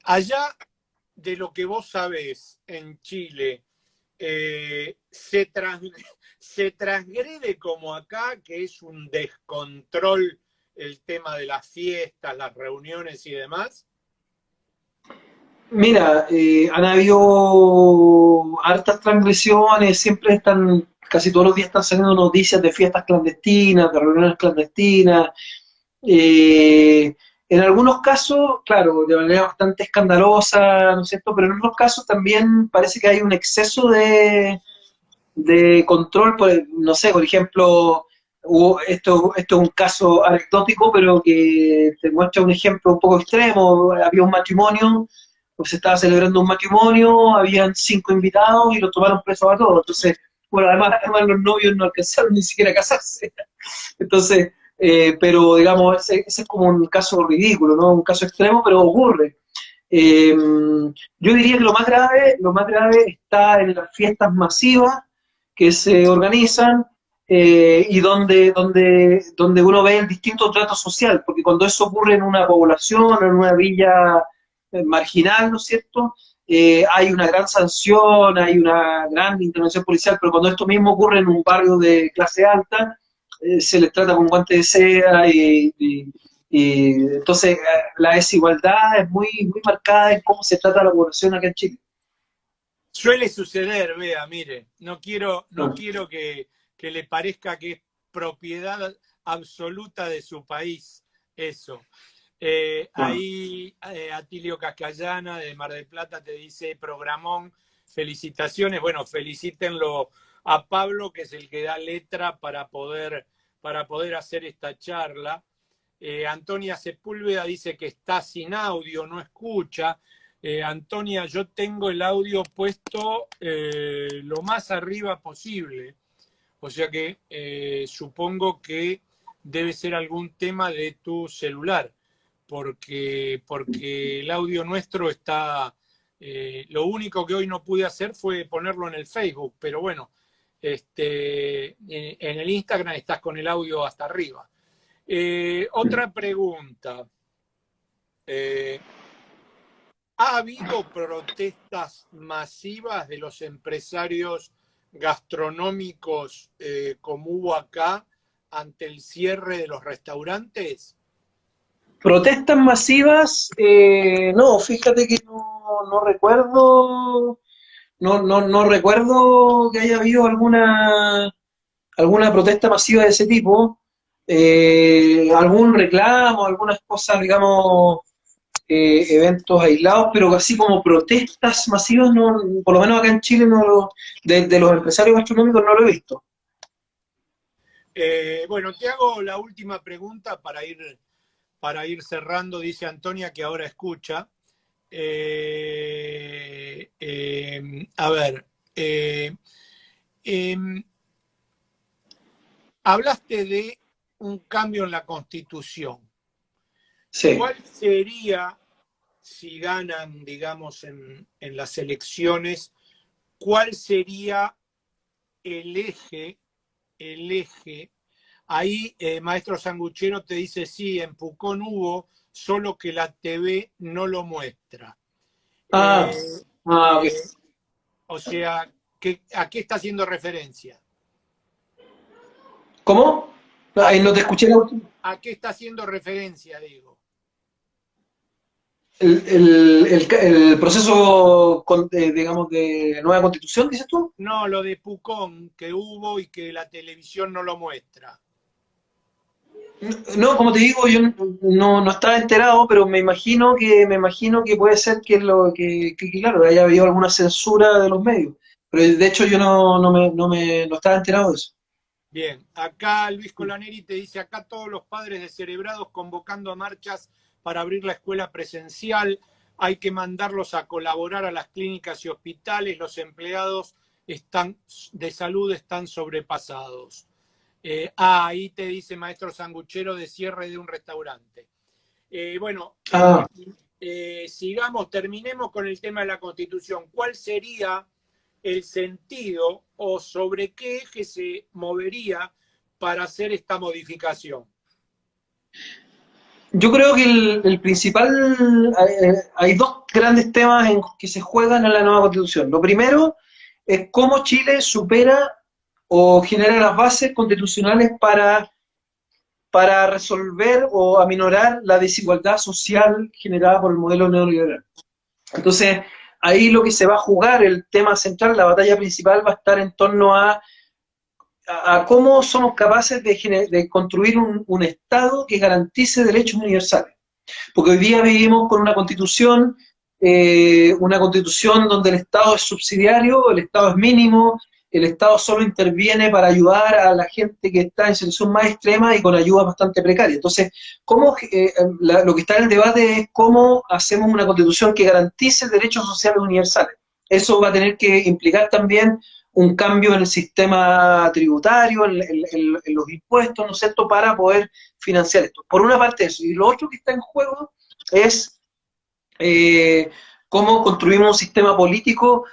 Allá, de lo que vos sabés en Chile, se transgrede como acá, que es un descontrol el tema de las fiestas, las reuniones y demás. Mira, han habido hartas transgresiones, casi todos los días están saliendo noticias de fiestas clandestinas, de reuniones clandestinas. Eh, en algunos casos, claro, de manera bastante escandalosa, ¿no es cierto? Pero en otros casos también parece que hay un exceso de control, no sé, por ejemplo, esto es un caso anecdótico, pero que te muestra un ejemplo un poco extremo. Había un matrimonio, pues se estaba celebrando un matrimonio, habían 5 invitados y los tomaron presos a todos. Entonces, bueno, además los novios no alcanzaron ni siquiera a casarse. Entonces, pero digamos, ese es como un caso ridículo, ¿no? Un caso extremo, pero ocurre. Yo diría que lo más grave está en las fiestas masivas que se organizan, y donde uno ve el distinto trato social, porque cuando eso ocurre en una población, en una villa marginal, ¿no es cierto? Hay una gran sanción, hay una gran intervención policial, pero cuando esto mismo ocurre en un barrio de clase alta, se les trata con guante de seda y entonces la desigualdad es muy, muy marcada en cómo se trata a la población acá en Chile. Suele suceder, vea, mire, no quiero No. que le parezca que es propiedad absoluta de su país eso. Ahí Atilio Cascallana de Mar del Plata te dice, programón, felicitaciones. Bueno, felicítenlo a Pablo, que es el que da letra para poder hacer esta charla. Antonia Sepúlveda dice que está sin audio, no escucha. Antonia, yo tengo el audio puesto lo más arriba posible, o sea que supongo que debe ser algún tema de tu celular, porque el audio nuestro está... lo único que hoy no pude hacer fue ponerlo en el Facebook, pero bueno, en el Instagram estás con el audio hasta arriba. Otra pregunta. ¿Ha habido protestas masivas de los empresarios gastronómicos como hubo acá ante el cierre de los restaurantes? Protestas masivas, no, fíjate que no, no recuerdo, no recuerdo que haya habido alguna protesta masiva de ese tipo, algún reclamo, algunas cosas, digamos, eventos aislados, pero así como protestas masivas, no, por lo menos acá en Chile, de los empresarios gastronómicos no lo he visto. Bueno, te hago la última pregunta para ir cerrando, dice Antonia que ahora escucha. A ver, em, hablaste de un cambio en la Constitución. Sí. ¿Cuál sería, si ganan, digamos, en las elecciones, cuál sería el eje? Ahí, maestro Sanguchero te dice, sí, en Pucón hubo, solo que la TV no lo muestra. Ah, Eh, ok. eh, o sea, ¿a qué está haciendo referencia? ¿Cómo? ¿A Ahí qué no te está, escuché la última. a qué está haciendo referencia, digo? El proceso, digamos, de nueva constitución, dices tú. No, lo de Pucón que hubo y que la televisión no lo muestra. No, como te digo, yo no estaba enterado, pero me imagino que puede ser que, claro, haya habido alguna censura de los medios. Pero de hecho yo no estaba enterado de eso. Bien, acá Luis Colaneri te dice, acá todos los padres descerebrados convocando a marchas para abrir la escuela presencial, hay que mandarlos a colaborar a las clínicas y hospitales, los empleados de salud están sobrepasados. Ahí te dice maestro sanguchero de cierre de un restaurante. Bueno, Ah, sigamos, terminemos con el tema de la Constitución. ¿Cuál sería el sentido o sobre qué eje se movería para hacer esta modificación? yo creo que el principal, hay dos grandes temas que se juegan en la nueva constitución. Lo primero es cómo Chile supera o genera las bases constitucionales para resolver o aminorar la desigualdad social generada por el modelo neoliberal. Entonces, ahí lo que se va a jugar, el tema central, la batalla principal va a estar en torno a cómo somos capaces de construir un Estado que garantice derechos universales. Porque hoy día vivimos con una constitución donde el Estado es subsidiario, el Estado es mínimo, el Estado solo interviene para ayudar a la gente que está en situación más extrema y con ayuda bastante precaria. Entonces, lo que está en el debate es cómo hacemos una constitución que garantice derechos sociales universales. Eso va a tener que implicar también un cambio en el sistema tributario, en los impuestos, ¿no es cierto?, para poder financiar esto. Por una parte eso. Y lo otro que está en juego es cómo construimos un sistema político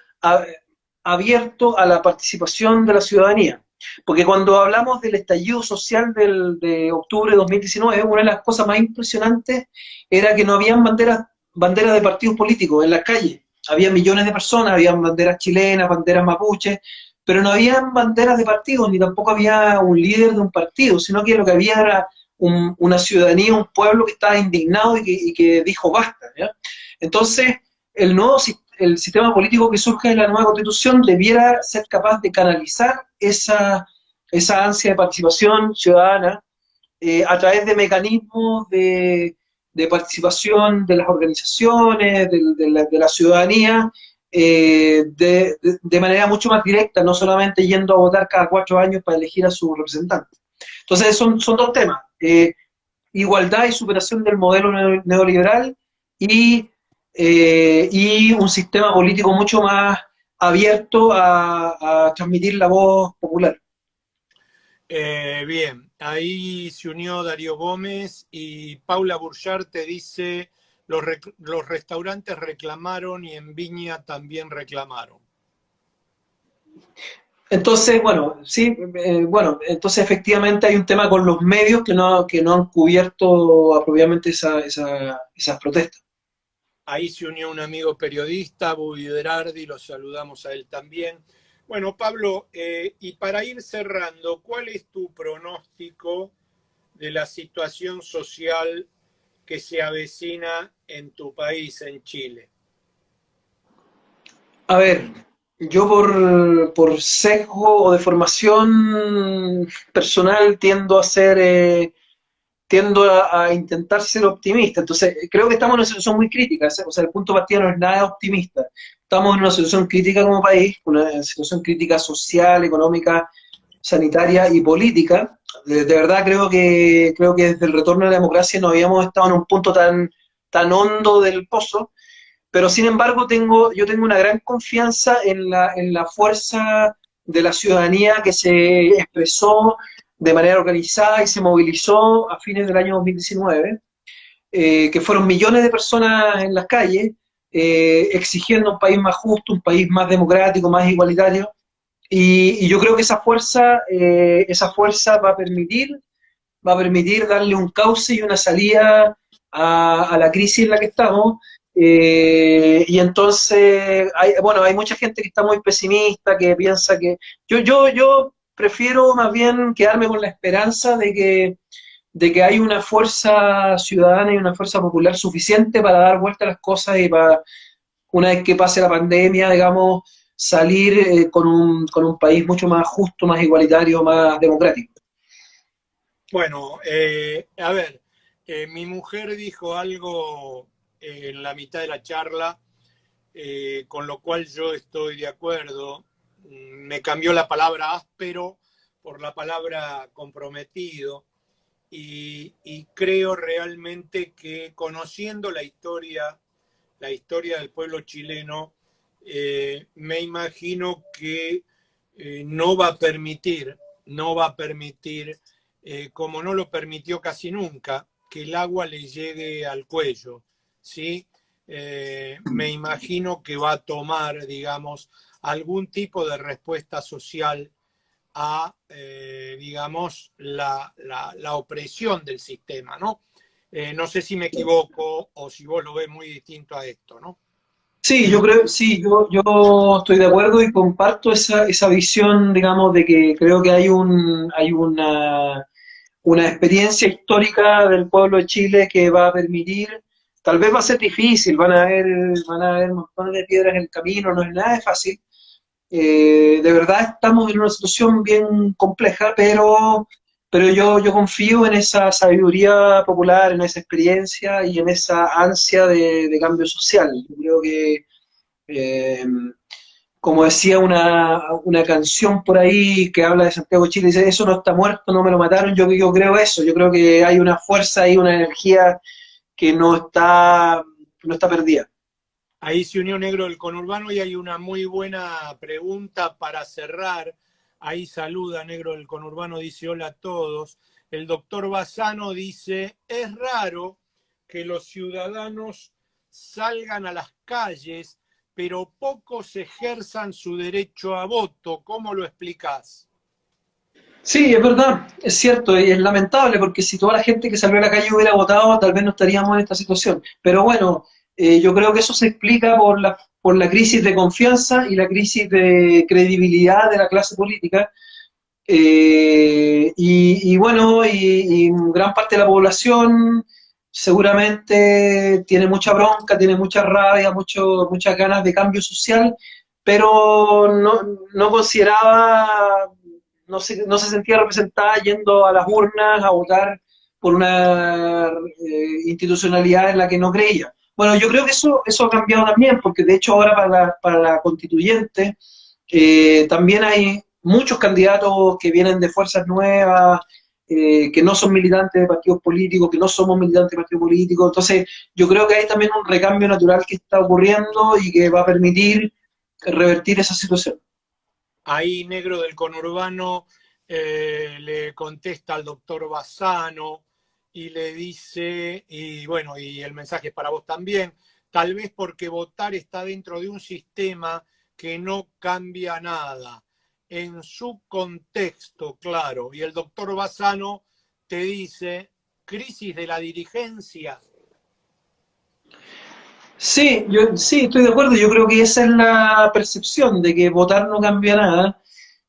abierto a la participación de la ciudadanía. Porque cuando hablamos del estallido social de octubre de 2019, una de las cosas más impresionantes era que no habían banderas de partidos políticos en las calles. Había millones de personas, había banderas chilenas, banderas mapuches, pero no habían banderas de partidos, ni tampoco había un líder de un partido, sino que lo que había era una ciudadanía, un pueblo que estaba indignado y que dijo basta, ¿ya? Entonces, el sistema político que surge en la nueva constitución debiera ser capaz de canalizar esa ansia de participación ciudadana a través de mecanismos de participación de las organizaciones, de la ciudadanía, de manera mucho más directa, no solamente yendo a votar cada 4 años para elegir a su representante. Entonces, son dos temas. Igualdad y superación del modelo neoliberal y un sistema político mucho más abierto a transmitir la voz popular. Bien, ahí se unió Darío Gómez y Paula Burchard te dice, los restaurantes reclamaron y en Viña también reclamaron. Entonces, bueno, sí, bueno, entonces efectivamente hay un tema con los medios que no han cubierto apropiadamente esas protestas. Ahí se unió un amigo periodista, Bubi Berardi, lo saludamos a él también. Bueno, Pablo, y para ir cerrando, ¿cuál es tu pronóstico de la situación social que se avecina en tu país, en Chile? A ver, yo por sesgo o de formación personal tiendo a intentar ser optimista. Entonces, creo que estamos en una situación muy crítica. O sea, el punto de partida no es nada optimista. Estamos en una situación crítica como país, una situación crítica social, económica, sanitaria y política. De verdad creo que desde el retorno a la democracia no habíamos estado en un punto tan hondo del pozo, pero sin embargo yo tengo una gran confianza en la fuerza de la ciudadanía que se expresó de manera organizada y se movilizó a fines del año 2019, que fueron millones de personas en las calles, exigiendo un país más justo, un país más democrático, más igualitario, y yo creo que esa fuerza va a permitir darle un cauce y una salida a la crisis en la que estamos. Y entonces, bueno, hay mucha gente que está muy pesimista, que piensa que... Yo prefiero más bien quedarme con la esperanza de que hay una fuerza ciudadana y una fuerza popular suficiente para dar vuelta a las cosas y para, una vez que pase la pandemia, digamos, salir con un país mucho más justo, más igualitario, más democrático. Bueno, a ver, mi mujer dijo algo en la mitad de la charla, con lo cual yo estoy de acuerdo. Me cambió la palabra áspero por la palabra comprometido y creo realmente que conociendo la historia del pueblo chileno, me imagino que no va a permitir, como no lo permitió casi nunca, que el agua le llegue al cuello, ¿sí? Me imagino que va a tomar, digamos, algún tipo de respuesta social a, digamos, la opresión del sistema, ¿no? No sé si me equivoco o si vos lo ves muy distinto a esto, ¿no? Sí, yo creo, sí, yo estoy de acuerdo y comparto esa visión, digamos, de que creo que hay una experiencia histórica del pueblo de Chile que va a permitir, tal vez va a ser difícil, van a haber montones de piedras en el camino, no es nada de fácil. De verdad estamos en una situación bien compleja, pero yo confío en esa sabiduría popular, en esa experiencia y en esa ansia de cambio social. Yo creo que eh, como decía una canción por ahí que habla de Santiago de Chile, dice, eso no está muerto, no me lo mataron, yo creo eso, yo creo que hay una fuerza y una energía que no está perdida. Ahí se unió Negro del Conurbano y hay una muy buena pregunta para cerrar. Ahí saluda Negro del Conurbano, dice hola a todos. El doctor Bassano dice, es raro que los ciudadanos salgan a las calles, pero pocos ejerzan su derecho a voto. ¿Cómo lo explicás? Sí, es verdad, es cierto, y es lamentable porque si toda la gente que salió a la calle hubiera votado, tal vez no estaríamos en esta situación. Pero bueno, yo creo que eso se explica por la crisis de confianza y la crisis de credibilidad de la clase política. Y bueno, y gran parte de la población seguramente tiene mucha bronca, tiene mucha rabia, muchas ganas de cambio social, pero no consideraba, no se sentía representada yendo a las urnas a votar por una institucionalidad en la que no creía. Bueno, yo creo que eso ha cambiado también, porque de hecho ahora para la constituyente también hay muchos candidatos que vienen de fuerzas nuevas, que no son militantes de partidos políticos, que no somos militantes de partidos políticos. Entonces, yo creo que hay también un recambio natural que está ocurriendo y que va a permitir revertir esa situación. Ahí Negro del Conurbano le contesta al doctor Bassano y le dice, y bueno, y el mensaje es para vos también, tal vez porque votar está dentro de un sistema que no cambia nada, en su contexto, claro. Y el doctor Bassano te dice, crisis de la dirigencia. Sí, yo sí estoy de acuerdo. Yo creo que esa es la percepción de que votar no cambia nada.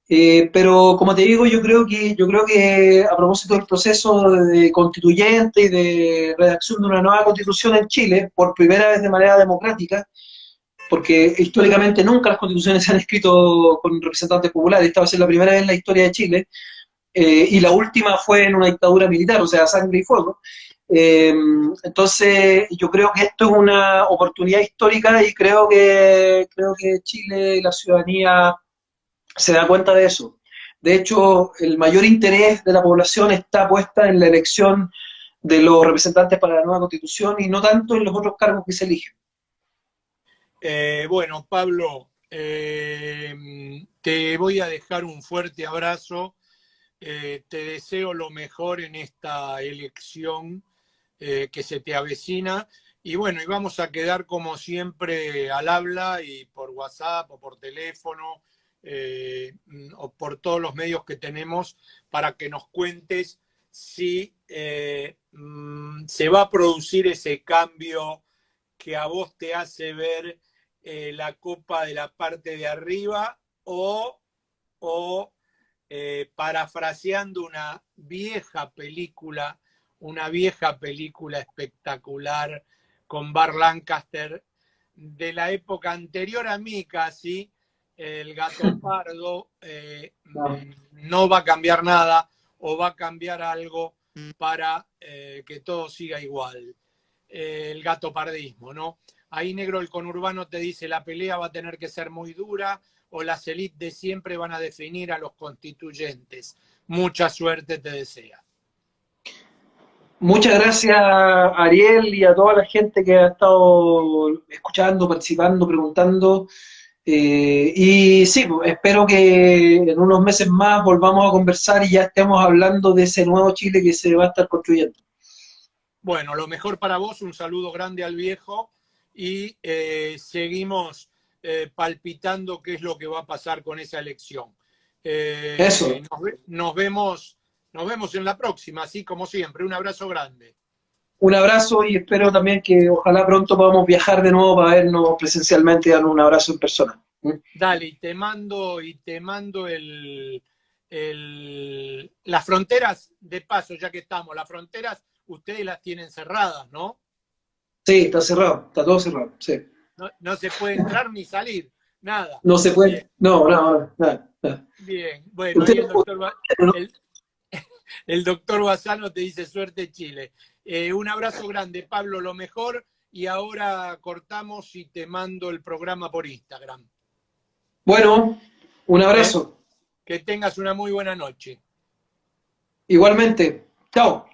Pero como te digo, yo creo que a propósito del proceso de constituyente y de redacción de una nueva constitución en Chile, por primera vez de manera democrática, porque históricamente nunca las constituciones se han escrito con representantes populares, esta va a ser la primera vez en la historia de Chile, y la última fue en una dictadura militar, o sea, sangre y fuego. Eh, entonces, yo creo que esto es una oportunidad histórica y creo que Chile y la ciudadanía se da cuenta de eso. De hecho, el mayor interés de la población está puesta en la elección de los representantes para la nueva constitución y no tanto en los otros cargos que se eligen. Bueno, Pablo, te voy a dejar un fuerte abrazo. Te deseo lo mejor en esta elección que se te avecina. Y bueno, y vamos a quedar como siempre al habla y por WhatsApp o por teléfono o por todos los medios que tenemos para que nos cuentes si se va a producir ese cambio que a vos te hace ver la copa de la parte de arriba o parafraseando una vieja película espectacular con Burt Lancaster de la época anterior a mí casi, el gato pardo, No. no va a cambiar nada o va a cambiar algo para que todo siga igual. El gato pardismo, ¿no? Ahí Negro el conurbano te dice la pelea va a tener que ser muy dura o las élites de siempre van a definir a los constituyentes. Mucha suerte te desea. Muchas gracias, Ariel, y a toda la gente que ha estado escuchando, participando, preguntando. Y sí, pues, espero que en unos meses más volvamos a conversar y ya estemos hablando de ese nuevo Chile que se va a estar construyendo. Bueno, lo mejor para vos, un saludo grande al viejo y seguimos palpitando qué es lo que va a pasar con esa elección. Eso, Nos vemos en la próxima, así como siempre. Un abrazo grande. un abrazo y espero también que ojalá pronto podamos viajar de nuevo para vernos presencialmente y darnos un abrazo en persona. ¿Mm? Dale, y te mando las fronteras, de paso, ya que estamos, las fronteras ustedes las tienen cerradas, ¿no? Sí, está cerrado, está todo cerrado, sí. No, no se puede entrar ni salir, nada. No se Bien, puede, no, no, nada, nada. bien. Bueno, Usted, ahí ¿no? el doctor Bassano te dice suerte Chile. Un abrazo grande, Pablo, lo mejor. Y ahora cortamos y te mando el programa por Instagram. Bueno, un ¿Eh? abrazo. Que tengas una muy buena noche. Igualmente. Chao.